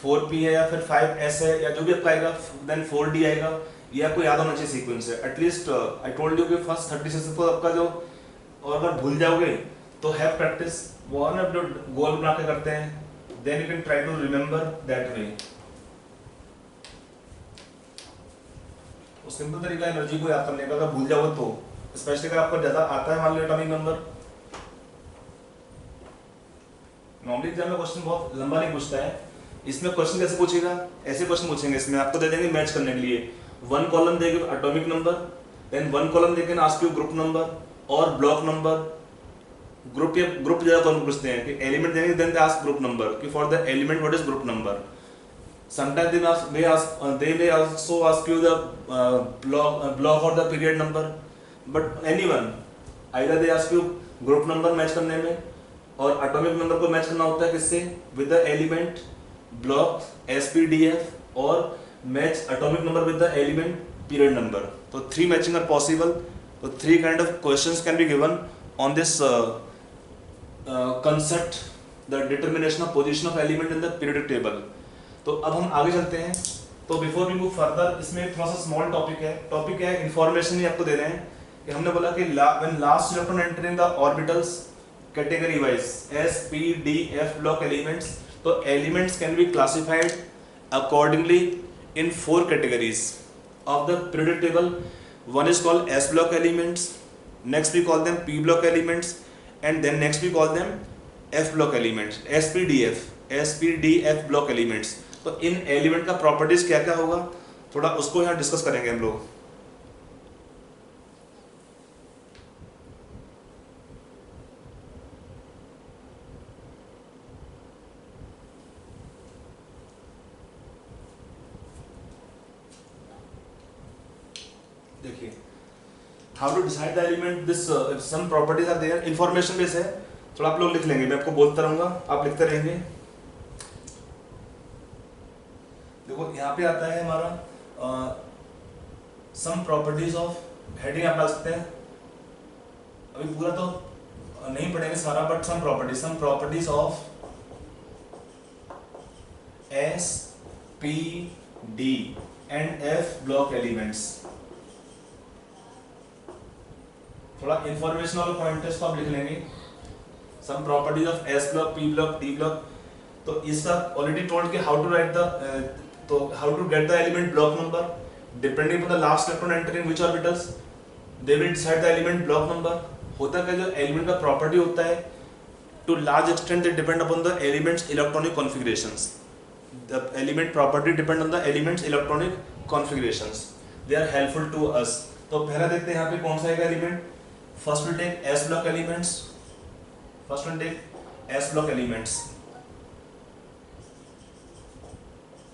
4p है या फिर 5s है या जो भी आपका आएगा, देन 4d आएगा. ये आपको याद होना चाहिए सीक्वेंस है. एटलीस्ट आई टोल्ड यू कि फर्स्ट 36 को आपका जो, और अगर भूल जाओगे तो हैव प्रैक्टिस. वो ना जो गोल बना के करते हैं, then you can try to remember that way. वो सिंपल तरीका एनर्जी को याद करने का, अगर भूल जाओगे तो, स्पेशली अगर आपको ज्यादा आता है, मान लो एटॉमिक नंबर. नॉर्मली एग्जाम में क्वेश्चन बहुत लंबा नहीं पूछता है. इसमें क्वेश्चन कैसे पूछेगा, ऐसे क्वेश्चन पूछेंगे. इसमें आपको दे देंगे मैच करने के लिए 1 कॉलम देंगे एटॉमिक नंबर, देन 1 कॉलम देके आस्क यू ग्रुप नंबर और ब्लॉक नंबर. ग्रुप या ग्रुप ज्यादा कौन पूछते हैं कि एलिमेंट देंगे, then they ask group number कि for the element what is group number. Sometimes they may also ask you the block or the period number, but anyone either they ask you group number match करने में, और atomic number को match करना होता है किससे, with the element, block, SPDF, और match atomic number with the element, period number. तो 3 मैचिंग आर पॉसिबल. तो 3 kind of questions can be given on this concept, the determination of position of element in the periodic table. तो अब हम आगे चलते हैं. तो बिफोर वी मूव फर्दर, इसमें थोड़ा सा स्मॉल टॉपिक है. टॉपिक है इन्फॉर्मेशन ही आपको दे रहे हैं कि हमने बोला कि when last electron enter in the orbitals category wise S, P, D, F block elements, तो elements can be classified accordingly in 4 categories of the periodic table. One is called S block elements, next we call them P block elements, and then next we call them F block elements, SPDF block elements. तो इन element का properties क्या क्या होगा, थोड़ा उसको यहाँ discuss करेंगे हम लोग. देखिए, how to decide the element, this some properties are there. Information base है, थोड़ा आप लोग लिख लेंगे, मैं आपको बोलता रहूंगा, आप लिखते रहेंगे. देखो यहाँ पे आता है हमारा सम प्रॉपर्टीज ऑफ, हेडिंग आप ला सकते हैं. अभी पूरा तो नहीं पढ़ेंगे सारा, but some properties of S, P, D and F block elements. थोड़ा इंफॉर्मेशन वाले पॉइंटर्स तो आप लिख लेंगे. Some properties of S block, P block, D block. तो इसका ऑलरेडी टोल्ड कि हाउ टू राइट द, तो how to get the element block number depending upon the last electron entering which orbitals, they will decide the element block number. होता है जो element का property होता है, to large extent they depend upon the elements electronic configurations. The element property depend on the elements electronic configurations. They are helpful to us. तो पहला देखते हैं यहाँ पे कौन सा है element. First will take S block elements. First one take S block elements.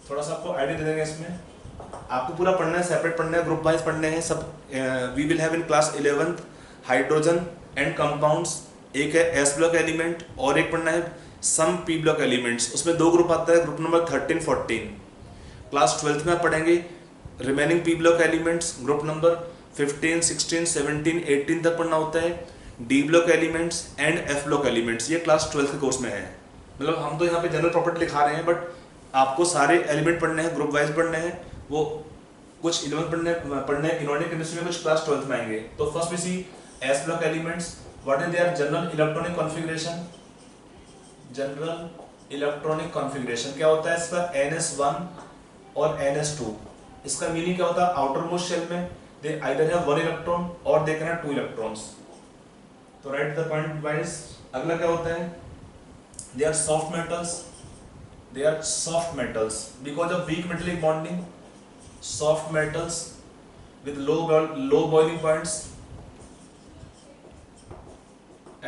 थोड़ा सा आपको आइडिया दे देंगे. इसमें आपको पूरा पढ़ना है, सेपरेट पढ़ना है, ग्रुप वाइज पढ़ने हैं सब. We will have in class 11th hydrogen and compounds. एक है S ब्लॉक एलिमेंट और एक पढ़ना है सम P ब्लॉक एलिमेंट्स. उसमें 2 ग्रुप आता है, ग्रुप नंबर 13, 14. क्लास 12th में आप पढ़ेंगे remaining P block elements, group number 15, 16, 17, 18 तक पढ़ना होता है. D block elements and F block elements, ये क्लास 12th के कोर्स में है. मतलब हम तो यहाँ पे जनरल प्रॉपर्टी लिखा रहे हैं, बट आपको सारे एलिमेंट पढ़ने हैं, ग्रुप वाइज पढ़ने हैं, वो कुछ 11 पढ़ने इनऑर्गेनिक केमिस्ट्री में, कुछ क्लास 12 में आएंगे। तो first we see S block elements, what is there general electronic configuration. General electronic configuration क्या होता है इसका, NS1 और NS2। इसका मीनिंग क्या होता है, आउटर मोस्ट शेल में दे आइदर हैव 1 इलेक्ट्रॉन और दे कैन हैव 2 इलेक्ट्रॉन्स। तो राइट द पॉइंट वाइज। अगला क्या होता है, they are soft metals, they are soft metals because of weak metallic bonding, soft metals with low boiling points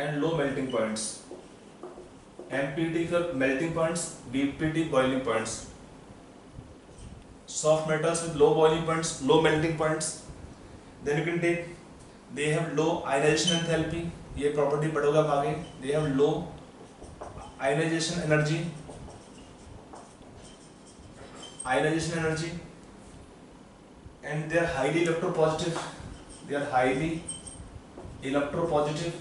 and low melting points. MPT for melting points, BPT boiling points. Soft metals with low boiling points, low melting points. Then you can take, they have low ionization enthalpy, ये property पढ़ोगे आप आगे। They have low ionization energy, and they are highly electropositive. They are highly electropositive.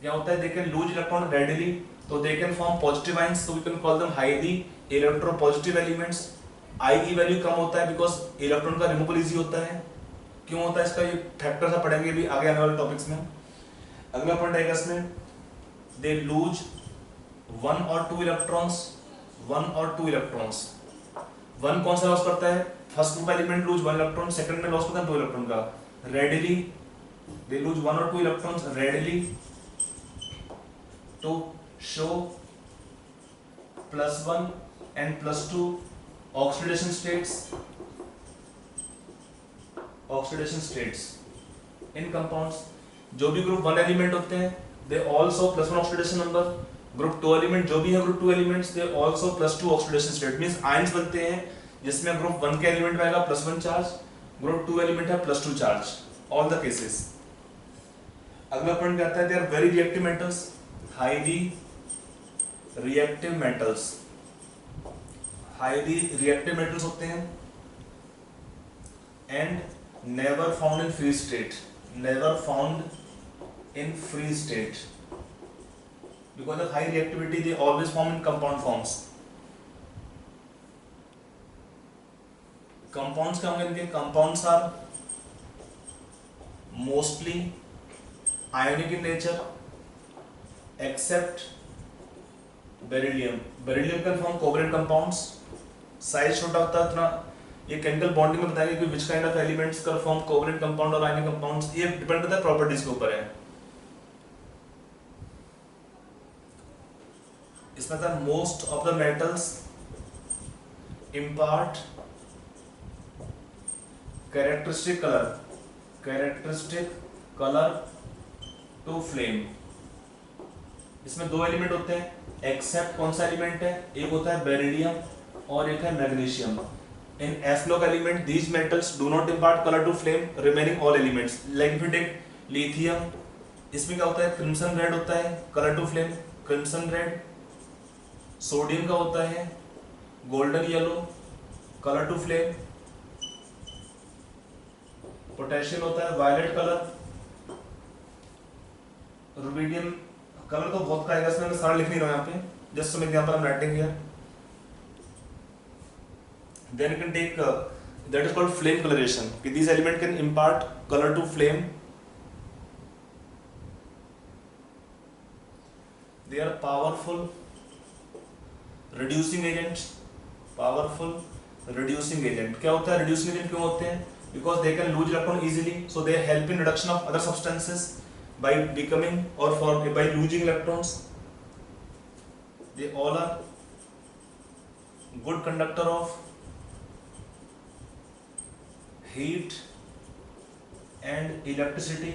क्या होता है, they can lose electron readily, so they can form positive ions, so we can call them highly electropositive elements. I की value कम होता है because electron का removal easy होता है। क्यों होता है इसका, ये फैक्टर सा पढ़ेंगे भी आगे आने वाले टॉपिक्स में। अगला पॉइंट आएगा इसमें, they lose 1 or 2 electrons, 1 or 2 electrons. 1 कौन सा लॉस करता है, first group element lose 1 electron, second में लॉस करता है 2 इलेक्ट्रॉन का। Readily they lose 1 or 2 electrons readily to show +1 and +2 oxidation states in compounds. जो भी ग्रुप 1 एलिमेंट होते हैं they also +1 oxidation number. Group 2 element जो भी है group 2 elements they also +2 oxidation state, means ions बनते हैं जिसमें ग्रुप 1 के एलिमेंट में आएगा +1 चार्ज, ग्रुप 2 एलिमेंट है +2 चार्ज, ऑल द केसेस। अगला पॉइंट क्या आता है, they are very reactive metals, highly reactive metals. Highly reactive metals होते हैं and never found in free state, never found in free state because of high reactivity they always form in compound forms. Compounds क्या होंगे इनके, compounds are mostly ionic in nature except beryllium. Beryllium can form covalent compounds. Size छोटा होता है इतना, ये chemical bonding में बताएंगे कि which kind of elements can form covalent compound और ionic compounds, ये डिपेंड करता है प्रॉपर्टीज के ऊपर है। इसमें था most of the metals impart characteristic colour to flame. इसमें 2 एलिमेंट होते हैं एक्सेप्ट कौन सा एलिमेंट है, एक होता है बेरिलियम और एक है magnesium. In S block element these metals do not impart colour to flame, remaining all elements. Like if you take lithium, इसमें क्या होता है, क्रिम्सन रेड होता है colour to flame, crimson red. Sodium का होता है golden yellow colour to flame. Potassium होता है वायलेट कलर। रुबिडियम कलर तो बहुत का आएगा, इसमें मैं सारा लिख नहीं रहा हूं यहाँ पे, just some example I am writing here. Then you can take that is called flame colouration, कि this element can impart colour to flame. They are powerful reducing agent. Powerful reducing agent क्या होता है, reducing agent क्यों होते हैं, because they can lose electron easily, so they help in reduction of other substances by becoming or for by losing electrons. They all are good conductor of heat and electricity.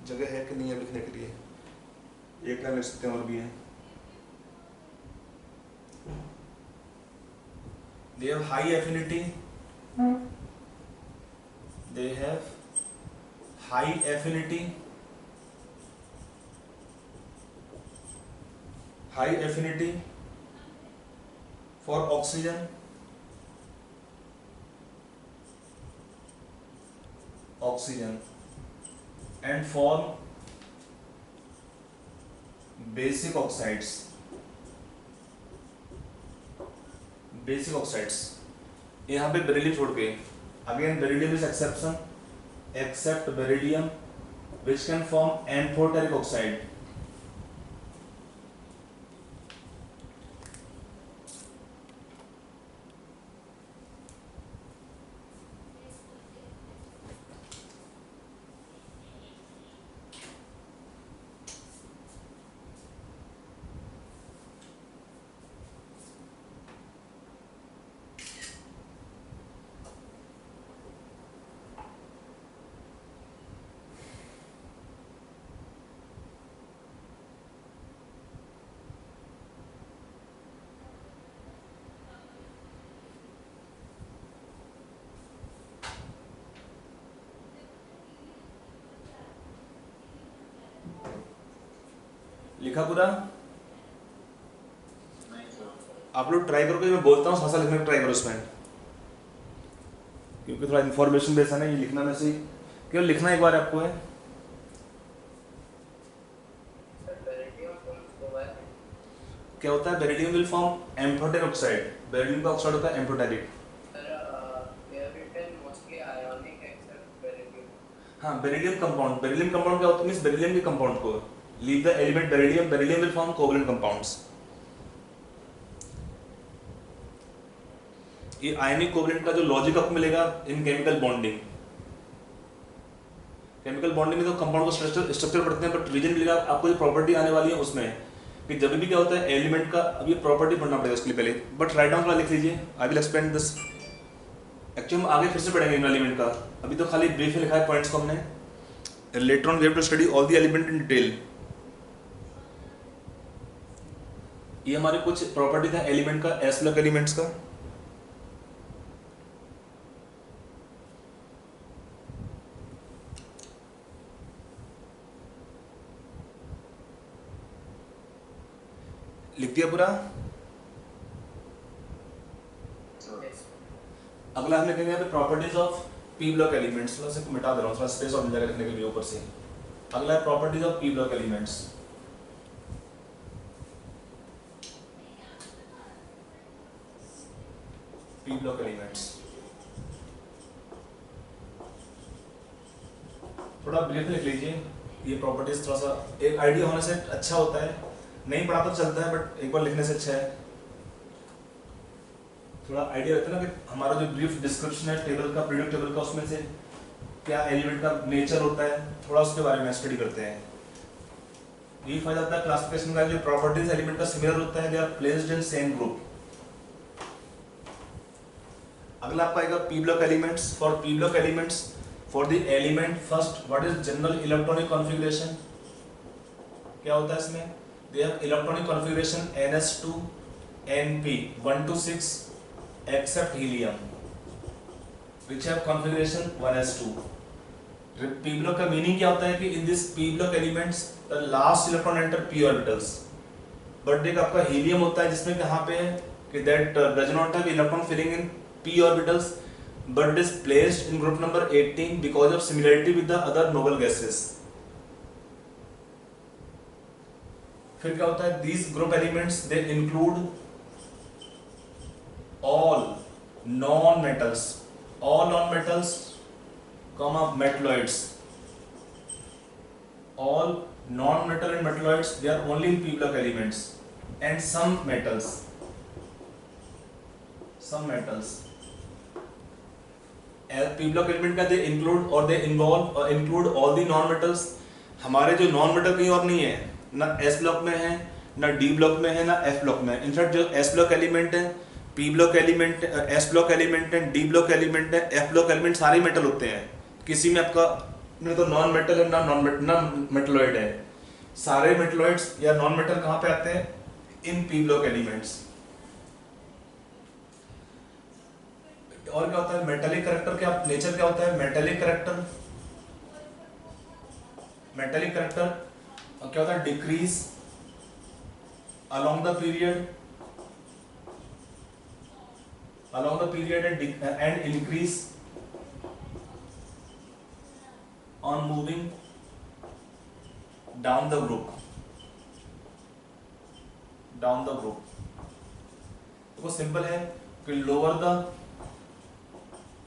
जगह है कि नहीं है लिखने के लिए, एक लाइन लिख सकते हैं और भी है। They have high affinity. They have high affinity. High affinity for oxygen. Oxygen and for basic oxides, basic oxides, यहाँ पे बेरिलियम छोड़ के, again beryllium is exception, except beryllium which can form amphoteric oxide. लिखा पूरा? आप लोग try करो कि मैं बोलता हूँ भाषा लिखने का ट्राई करो इसमें, क्योंकि थोड़ा इन्फॉर्मेशन बेस है ना, ये लिखना में से केवल लिखना एक बार आपको है। क्या होता है? Beryllium will form amphoteric oxide, beryllium का ऑक्साइड होता है एम्फोटेरिक। हाँ, बेरिलियम कंपाउंड, बेरिलियम कंपाउंड क्या होता है? मींस बेरिलियम के कंपाउंड को leave the element beryllium, beryllium will form covalent compounds. ये आयनिक कोवलेंट का जो लॉजिक आपको मिलेगा इन केमिकल बॉन्डिंग, केमिकल बॉन्डिंग में तो कंपाउंड को स्ट्रक्चर पढ़ते हैं, बट रीजन मिलेगा आपको जो प्रॉपर्टी आने वाली है उसमें, कि जब भी क्या होता है एलिमेंट का, अब ये प्रॉपर्टी पढ़ना पड़ेगा उसके लिए पहले, बट राइट डाउन थोड़ा लिख लीजिए, I will explain this. Actually हम आगे फिर से पढ़ेंगे इन एलिमेंट का, अभी तो खाली ब्रीफ लिखा है पॉइंट्स को हमने, later on we have to study all the element in detail. ये हमारे कुछ प्रॉपर्टी था एलिमेंट का, एस ब्लॉक एलिमेंट्स का। लिख दिया पूरा? अगला हम लिखेंगे यहाँ पे properties of P block elements. थोड़ा सा मिटा दे रहा हूँ, थोड़ा स्पेस और मिल जाएगा लिखने के लिए ऊपर से। अगला है properties of P block elements. P block elements थोड़ा ब्रीफ लिख लीजिए। ये प्रॉपर्टीज थोड़ा सा एक आइडिया होने से अच्छा होता है, नहीं पढ़ा तो चलता है बट एक बार लिखने से अच्छा है, थोड़ा आइडिया रहता है ना कि हमारा जो ब्रीफ डिस्क्रिप्शन है टेबल का, पीरियोडिक टेबल का, उसमें से क्या एलिमेंट का नेचर होता है थोड़ा उसके बारे में स्टडी करते हैं। ये फायदा होता है क्लासिफिकेशन का, जो प्रॉपर्टीज एलिमेंट का सिमिलर होता है, they are placed in same group. अगला आपका आएगा P block elements. For P block elements, for the element first what is general electronic configuration? क्या होता है इसमें? They have electronic configuration ns2 np 1 to 6 except helium which have configuration 1s2। p block का meaning क्या होता है कि in this p block elements the last electron enter p orbitals, but देख आपका हीलियम होता है जिसमें कहाँ पे है कि that does not have electron filling in p orbitals but it is placed in group number 18 because of similarity with the other noble gases। फिर क्या होता है? these group elements they include all non-metals, comma metalloids, all non-metal and metalloids they are only in p block elements, and some metals p block element का they include or they involve or include all the non-metals। हमारे जो non metal कहीं और नहीं है, ना S block में है, ना डी ब्लॉक में है, ना एफ ब्लॉक में है। इनफैक्ट जो एस ब्लॉक एलिमेंट है, P block element, S block element है, डी ब्लॉक एलिमेंट है, एफ ब्लॉक एलिमेंट सारे मेटल होते हैं। किसी में आपका नहीं तो नॉन मेटल है ना मेटलॉइड है। सारे मेटलॉइड्स या नॉन मेटल कहाँ पे आते हैं? In P block elements. और क्या होता है? मेटेलिक कैरेक्टर क्या नेचर क्या होता है? मेटेलिक कैरेक्टर क्या होता है? Decrease along the period and increase on moving down the group। Down the group. तो सिंपल है कि lower the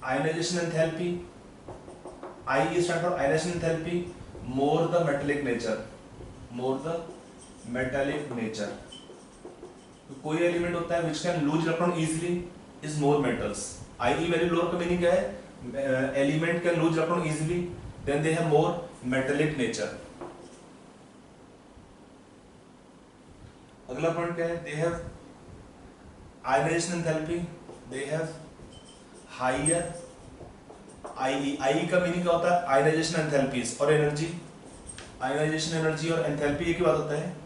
ionization enthalpy, I stand for ionization enthalpy, more the metallic nature, more the metallic nature. तो कोई element होता है which can lose electron easily is more metals. I value lower का meaning क्या है? Element can lose electron easily, then they have more metallic nature. अगला point क्या है? They have ionization enthalpy, they have higher I. I का meaning क्या होता है? आयनाइजेशन एंथैल्पीज और एनर्जी। आयनाइजेशन एनर्जी और एंथैल्पी एक ही बात होता है,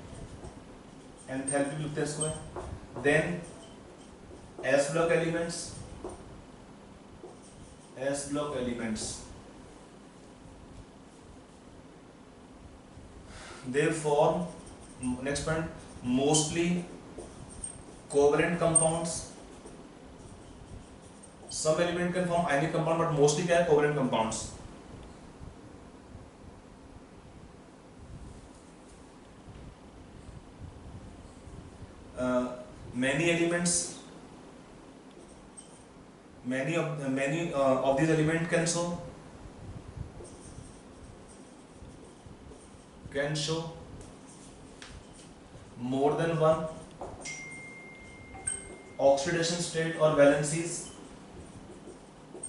एंथैल्पी लिखते हैं इसको। Then S block elements, S block elements they form, next point, mostly covalent compounds. Some element can form ionic compound, but mostly क्या है? Covalent compounds. Many elements, many of these elements can show more than one oxidation state or valencies.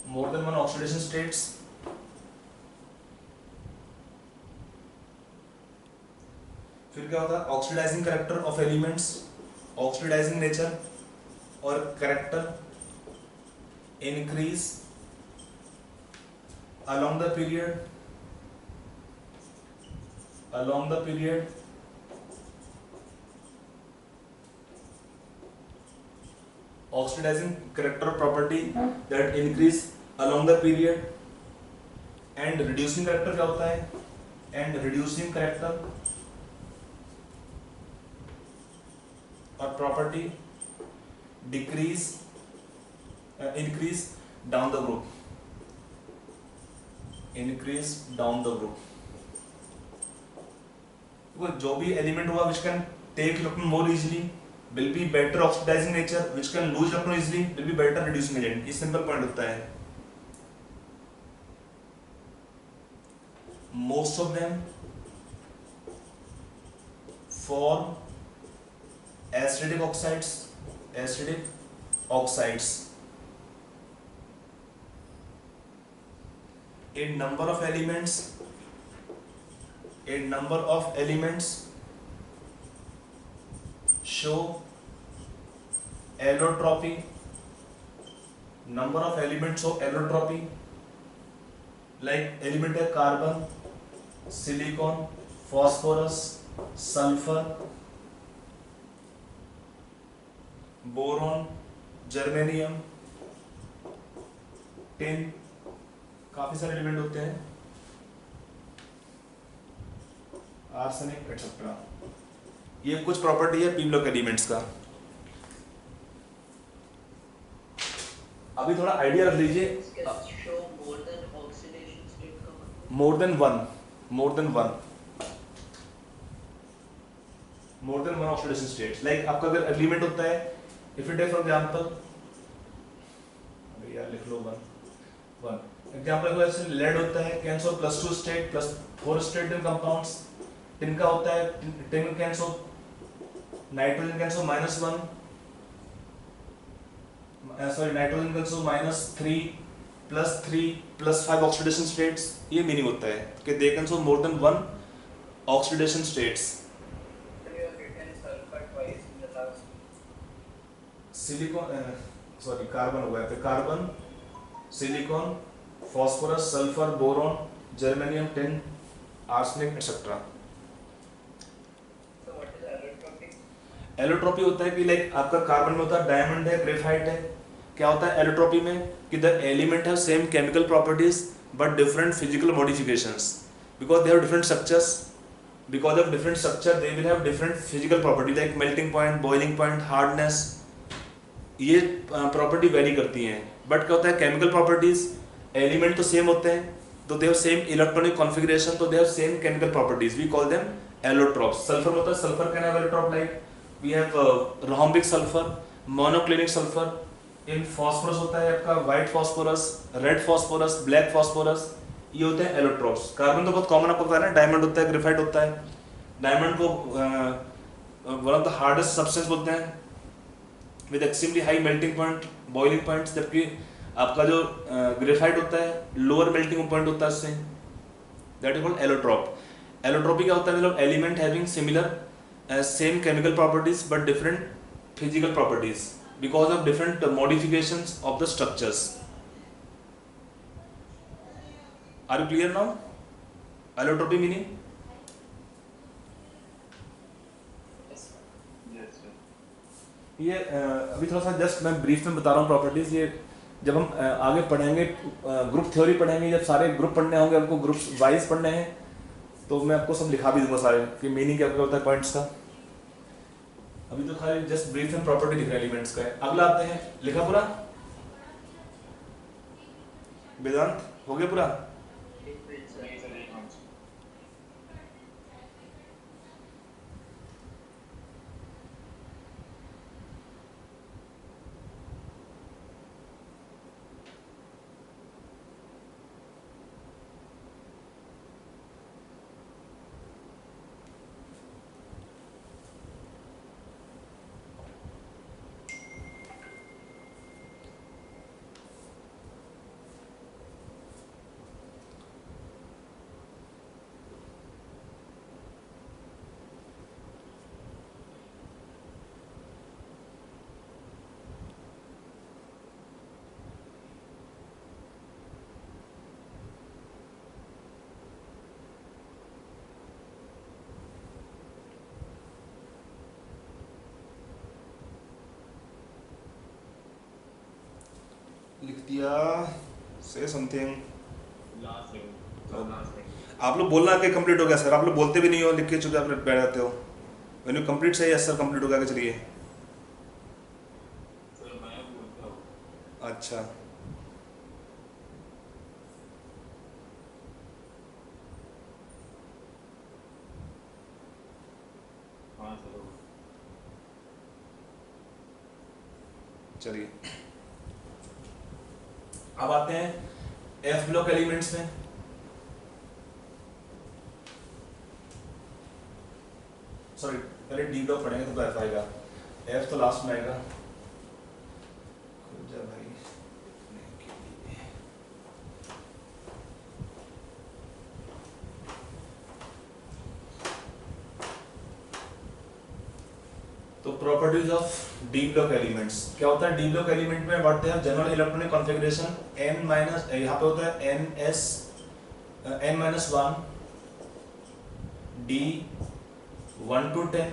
More than one oxidation states. फिर क्या होता है? Oxidising character of elements, oxidising nature और character increase along the period, along the period oxidizing character property that increase along the period, and reducing character क्या होता है? and reducing character और property decrease increase down the group, increase down the group। वो जो भी element हुआ which can take electron more easily will be better oxidizing nature, which can lose electron easily will be better reducing agent। ये simple point होता है। Most of them form acidic oxides, acidic oxides। A number of elements show allotropy, number of elements show allotropy, like element है carbon, silicon, phosphorus, sulphur, boron, germanium, tin, काफी सारे element होते हैं, arsenic etcetera. ये कुछ property है P block elements का। अभी थोड़ा आइडिया रख लीजिए। More than one oxidation state. Like आपका अगर एलिमेंट होता है, if it is for example, यार लिख लो वन एग्जांपल को ऐसे लेड होता है, can show +2 state +4 state in compounds. Tin का होता है, tin can show, nitrogen can show -1, sorry nitrogen can show -3 +3 +5 oxidation states. ये मीनिंग होता है कि they can show more than one oxidation states. Silicon sorry carbon हो गया, तो carbon, silicon, phosphorus, sulphur, boron, germanium, tin, arsenic etcetera. Allotropy होता है कि लाइक आपका कार्बन में होता है डायमंड है, ग्रेफाइट है। क्या होता है एलोट्रोपी में कि the element have same chemical properties but different physical modifications, because they have different structures, because of different structure they will have different physical property like melting point, boiling point, hardness. ये property vary करती हैं। But क्या होता है chemical properties, element तो same होते हैं, तो they have same electronic configuration, तो they have same chemical properties, we call them allotropes. Sulphur होता है, sulphur can have allotrope like we have rhombic sulphur, monoclinic sulphur. In phosphorus होता है आपका white phosphorus, red phosphorus, black phosphorus, ये होते हैं allotropes. Carbon तो बहुत कॉमन आपको पता है ना, डायमंड होता है, ग्रेफाइट होता है। डायमंड को one of the hardest substance बोलते हैं with extremely high melting point, boiling points, जबकि आपका जो ग्रेफाइट होता है लोअर मेल्टिंग पॉइंट होता है उससे, that is called allotrope. Allotropy क्या होता है, मतलब element having similar same chemical properties but different physical properties because of different modifications of the structures. Are you clear now? Allotropy meaning? Yes, sir. ये अभी थोड़ा सा जस्ट मैं brief में बता रहा हूँ प्रॉपर्टीज। ये जब हम आगे पढ़ेंगे, ग्रुप थ्योरी पढ़ेंगे, जब सारे ग्रुप पढ़ने होंगे, आपको ग्रुप्स वाइज पढ़ने हैं, तो मैं आपको सब लिखा भी दूंगा सारे कि मीनिंग क्या होता है पॉइंट्स का। अभी तो खाली जस्ट ब्रीफ में प्रॉपर्टी दिख रहा है एलिमेंट्स का है। अगला आते हैं, लिखा पूरा वेदांत? हो गया पूरा? नहीं सर, एक काम से। लिख दिया, से समथिंग। लास्ट है। आप लोग बोलना कि कंप्लीट हो गया सर, आप लोग बोलते भी नहीं हो, लिख के चुपचाप बैठ जाते हो। व्हेन यू कंप्लीट से यस सर कंप्लीट हो गया, चलिए। सर मैं बोलता हूँ। अच्छा, हाँ सर। चलिए अब आते हैं एफ ब्लॉक एलिमेंट्स में। सॉरी, पहले डी ब्लॉक पढ़ेंगे तो एफ आएगा, एफ तो लास्ट में आएगा। खुद जा भाई। तो properties of D block elements क्या होता है? डी ब्लॉक एलिमेंट में बढ़ते हैं general electronic configuration n minus, यहाँ पे होता है ns n minus 1 d 1 to 10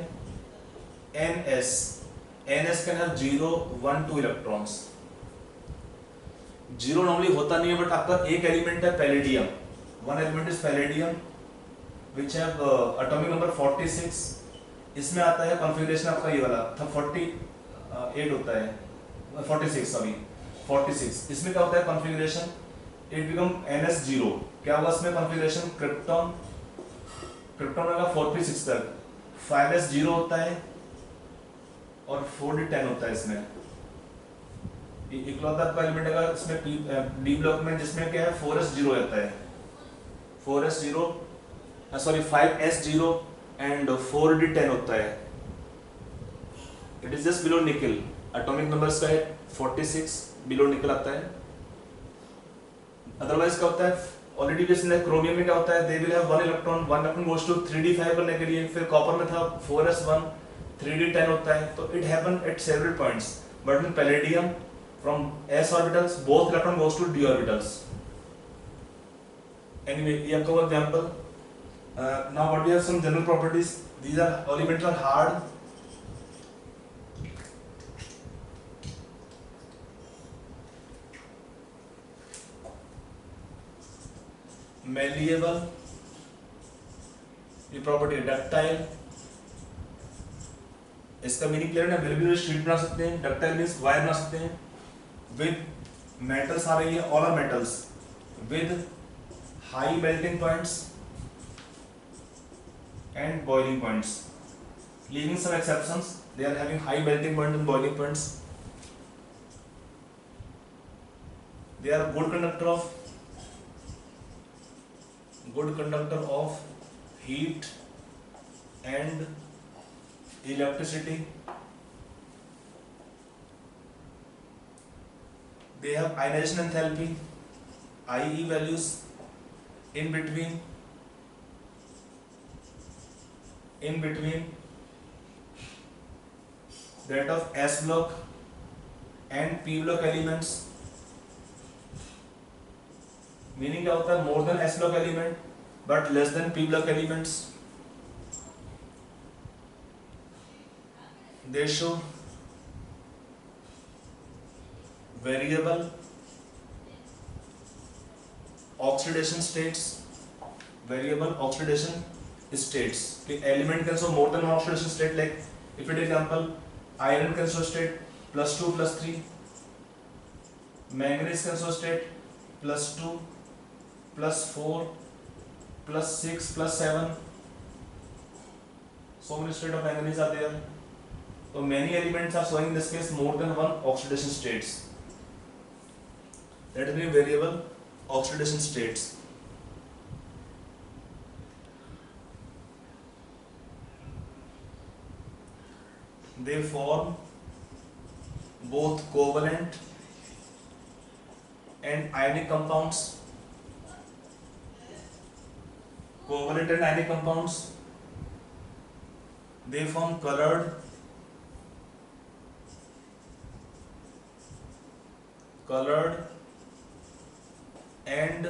ns can have 0 1 2 electrons. Zero normally होता नहीं है, बट आपका एक एलिमेंट है palladium, one element is palladium which have atomic number 46। इसमें आता है कॉन्फ़िगरेशन आपका ये वाला था 48 होता है, 46 सॉरी 46। इसमें क्या होता है कॉन्फ़िगरेशन? It become ns0। क्या होगा इसमें कॉन्फ़िगरेशन? क्रिप्टॉन, क्रिप्टॉन होगा 4p6 तक, 5s0 होता है और 4d10 होता है। इसमें इकलौता आपका एलिमेंट है इसमें डी ब्लॉक में जिसमें क्या है 4s0 रहता है, 4s0 sorry 5s0 and 4d10 होता है। इट इज जस्ट बिलो निकल, एटॉमिक नंबर इसका है 46, बिलो निकल आता है। अदरवाइज क्या होता है ऑलरेडी किसने क्रोमियम में क्या होता है, they will have one electron goes to 3d5 करने के लिए। फिर कॉपर में था 4s1 3d10 होता है। तो it happen at several points, but in palladium from s orbitals both electron goes to d orbitals. Anyway ये आपका example. Now what we have some general properties. These are elements are hard, malleable, ये property है ductile. इसका meaning clear है ना, variable sheet बना सकते हैं, डक्टाइल मींस वायर बना सकते हैं। विद मेटल्स आ रही है, all are metals with high melting points and boiling points. leaving some exceptions. They are having high melting point and boiling points. They are good conductor of heat and electricity. They have ionization enthalpy, IE values in between that of S block and P block elements. Meaning क्या होता है? More than S block element but less than P block elements. They show variable oxidation states. The element can show more than one oxidation state. Like if you take example, iron can show state +2 +3, manganese can show state +2 +4 +6 +7. So many states of manganese are there. So many elements are showing in this case more than one oxidation states. That is the variable oxidation states. They form both covalent and ionic compounds. They form colored and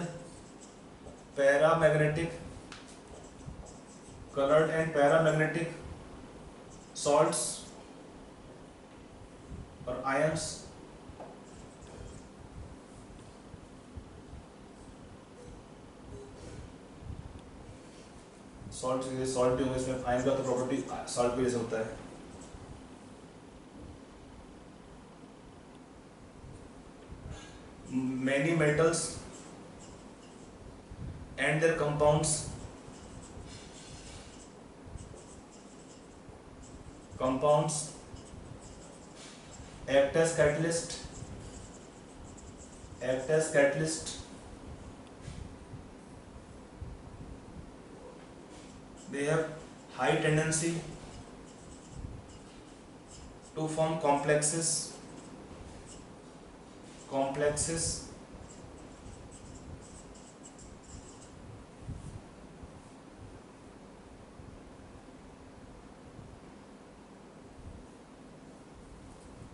paramagnetic salts or ions. Salt होगा, इसमें ion का तो property salt भी जैसे होता है. Many metals and their compounds act as catalyst. They have high tendency to form complexes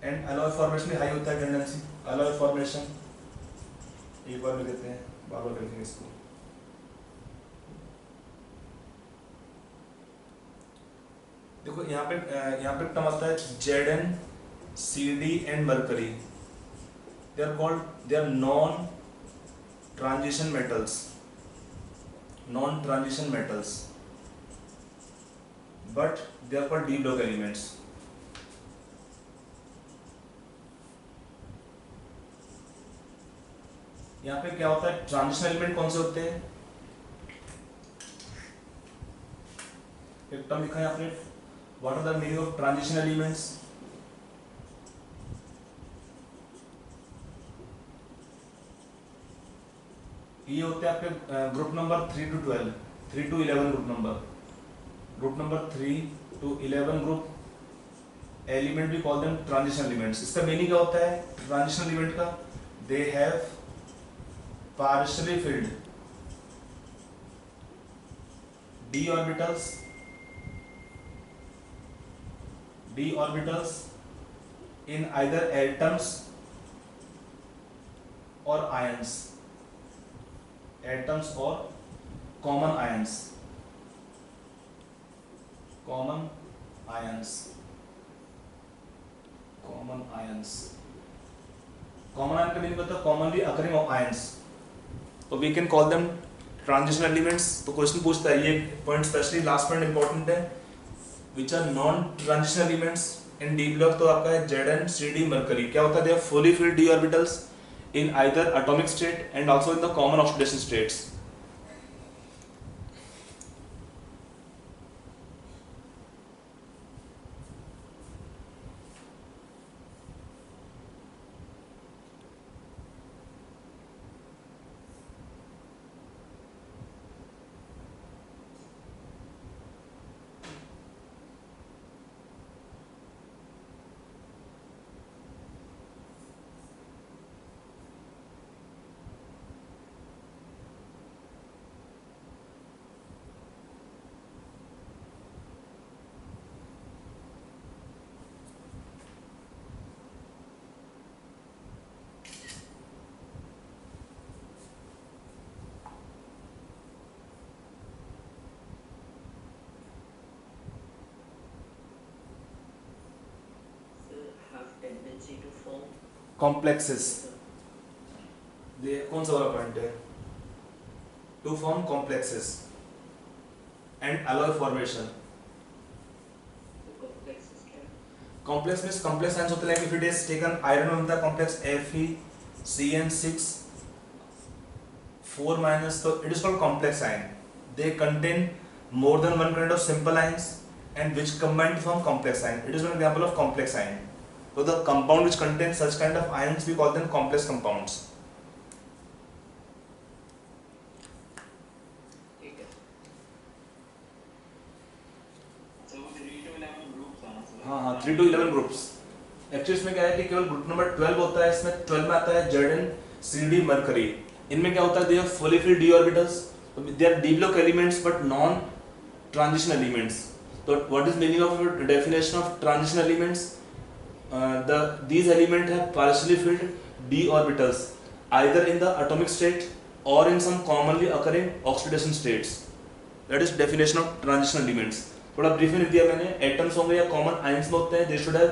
and alloy formation भी high होता है टेंडेंसी. alloy formation एक बार भी कहते हैं, बार बार करेंगे इसको. देखो यहाँ पे टर्म आता है Zn, Cd and mercury. They are non transition metals but they are called D block elements. यहाँ पे क्या होता है? ट्रांजिशन एलिमेंट कौन से होते हैं? एक टर्म लिखा है आपने, what are the meaning of transition elements? ये होते हैं आपके group number 3 to 12, 3 to 11 group number 3 to 11 group element भी कॉल देम ट्रांजिशन एलिमेंट्स. इसका मीनिंग क्या होता है ट्रांजिशन एलिमेंट का? They have partially filled d orbitals in either atoms or ions, or common ions. Common ions का meaning पता है? commonly occurring ions. तो we can call them transition elements. तो क्वेश्चन पूछता है, ये point specially last point important है, which are non transition elements in d block. तो आपका है Zn, Cd, मरकरी. क्या होता है? They are fully filled d orbitals in either atomic state and also in the common oxidation states. C to form. complexes. ये कौन सा वाला पॉइंट है? To form complexes and alloy formation. तो complexes क्या है? Complex means complex ions होते हैं, like if it is taken iron बनता है complex FeCN6 4 minus, तो it is called complex ion. They contain more than one kind of simple ions and which combine to form complex ion. It is one example of complex ion. So the compound which contains such kind of ions we call them complex compounds. ठीक है. So वो 3 to 11 groups आना चाहिए. हाँ 3 to 11 groups. Actually इसमें क्या है कि केवल ग्रुप नंबर 12 होता है, इसमें 12 में आता है ZnCd मरकरी. इनमें क्या होता है, they have fully filled d orbitals, they are d block elements but non transition elements. So what is meaning of definition of transition elements? These elements have partially filled d orbitals either in the atomic state or in some commonly occurring oxidation states. That is definition of transition elements. थोड़ा brief में लिख दिया मैंने. Atoms होंगे या common ions में होते हैं, they should have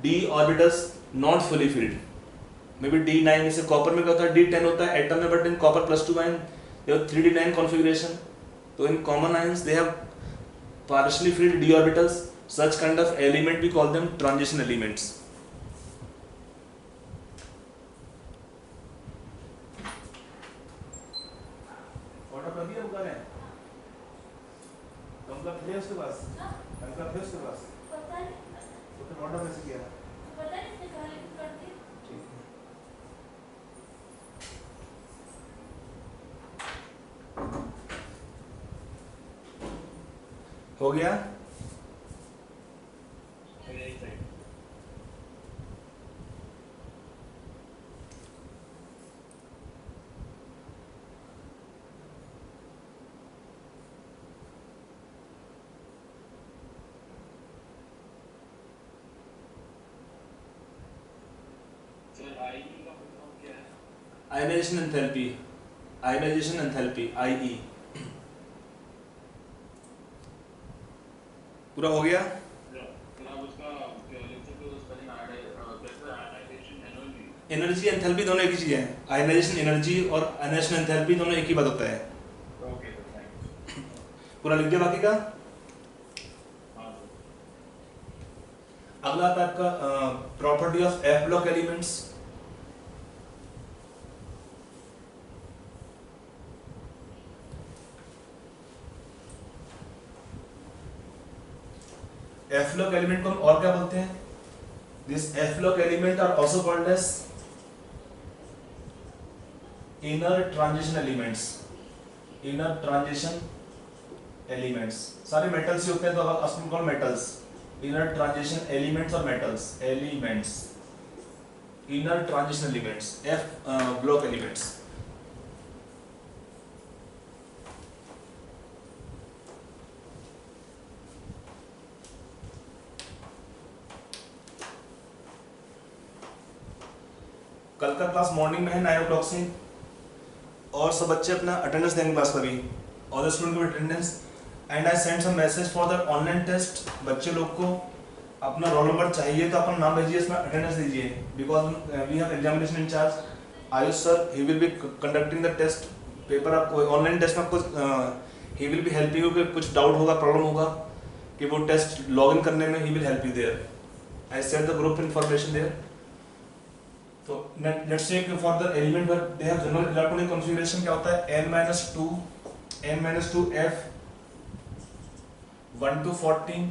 d orbitals not fully filled. May be D9, जैसे कॉपर में क्या होता है D10 होता है एटम में, but in copper +2 ion they have 3d9 configuration. तो in common ions they have partially filled d orbitals. Such kind of element we call them transition elements. Order कर दिया बुका ने? तुम का है उसके पास? तुम का है उसके पास? पता नहीं. तो फिर ऑर्डर कैसे किया? पता नहीं इसने कहा लेकिन कर दिया. ठीक है. हो गया? एक साइड. सर आई का मतलब क्या है? Ionization enthalpy. Ionization enthalpy IE. पूरा हो गया? फिर आप उसका लिख सकते हो स्पेलिंग कैसे आयनाइजेशन एनर्जी. एनर्जी एंथैल्पी दोनों एक ही चीज है. आयनाइजेशन एनर्जी और आयनाइजेशन एंथैल्पी दोनों एक ही बात होता है. Okay sir thanks. पूरा लिख दिया बाकी का? हां सर. अगला आता है आपका property of f block elements. F block element को हम और क्या बोलते हैं? This f block element are also called as inner transition elements. Inner transition elements सारे मेटल्स ही होते हैं, तो अब call metals. Inner transition elements और metals elements. Inner transition elements f block elements. कल का क्लास मॉर्निंग में है 9 o'clock से, और सब बच्चे अपना अटेंडेंस देंगे क्लास का भी, और द स्टूडेंट को attendance. And I send some message for the online test. बच्चे लोग को अपना रोल नंबर चाहिए तो अपना नाम भेजिए, इसमें अटेंडेंस दीजिए, because we have examination in-charge Ayush sir. He will be conducting the test paper. आपको ऑनलाइन टेस्ट में आपको he will be helping you. कुछ डाउट होगा, प्रॉब्लम होगा कि वो टेस्ट लॉग इन करने में, he will help you there. I send the group information there. तो let's take for the element where they have general electronic configuration. क्या होता है? n-2 f 1 to 14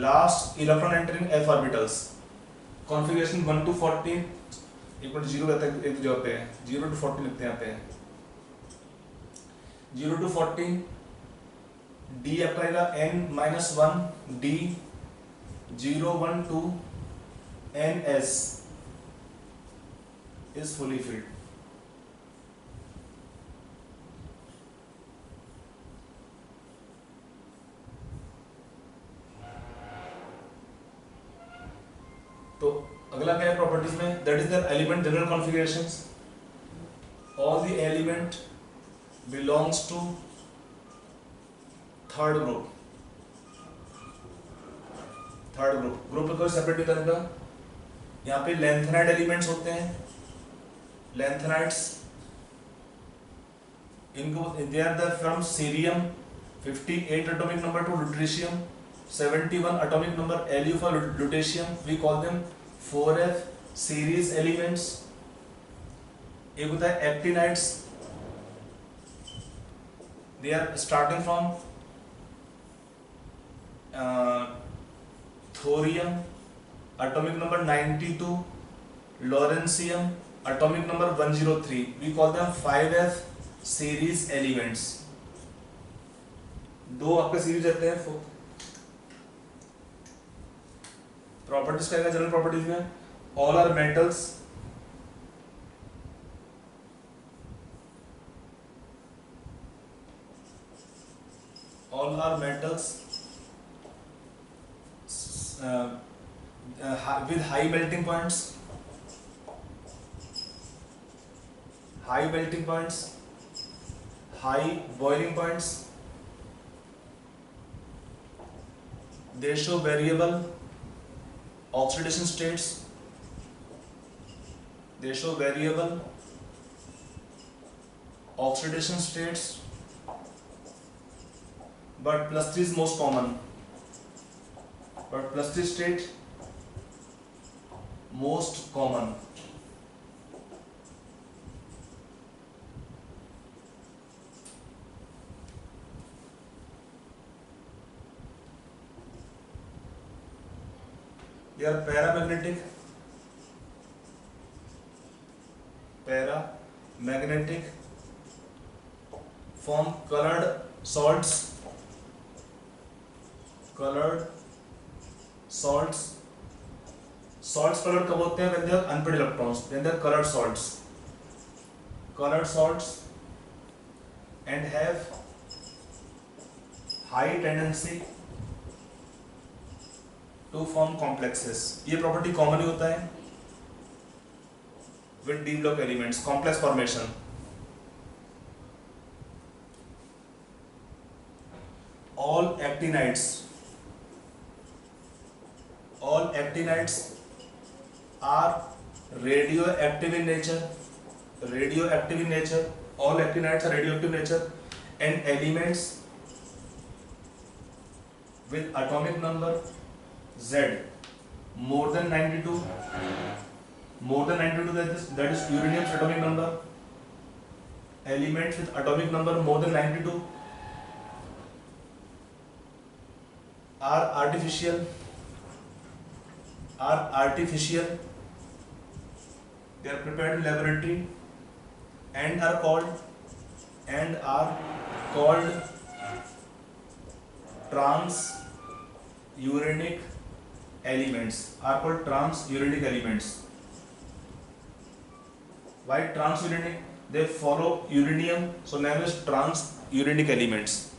last electron entering f orbitals. Configuration 1 to 14 equal to 0 रहता है एक जगह पे. 0 to 14 लिखते हैं यहाँ पे. 0 to 14 d आपका आएगा n-1 d 0 1 2 ns is fully filled. तो अगला क्या है प्रॉपर्टीज में? That is the element general configurations. All the element belongs to third group. Third group group को सेपरेट भी करेगा. यहाँ पे लेंथेनाइड एलिमेंट्स होते हैं, लेंथेनाइड्स, इनको they are the from cerium 58 atomic number to lutetium 71 atomic number Lu for lutetium, we call them 4f series elements. एक होता है actinides, they are starting from thorium atomic number 92, lawrencium atomic number 103, we call them 5f series elements. दो आपका series रहते हैं. Properties का general properties में all are metals, all are metals with high melting points, high boiling points. They show variable oxidation states. But plus 3 is most common. But plus 3 state most common. They are paramagnetic, form colored salts. Salts colored कब होते हैं? When they have unpaired electrons, then they are colored salts and have high tendency to form complexes. ये property common ही होता है with d block elements, complex formation. All actinides are radioactive in nature. All actinides are radioactive in nature, and elements with atomic number Z more than 92, that is uranium's atomic number. Elements with atomic number more than 92 are artificial. They are prepared in laboratory and are called transuranic elements. Why transuranic? They follow uranium, so name is transuranic elements.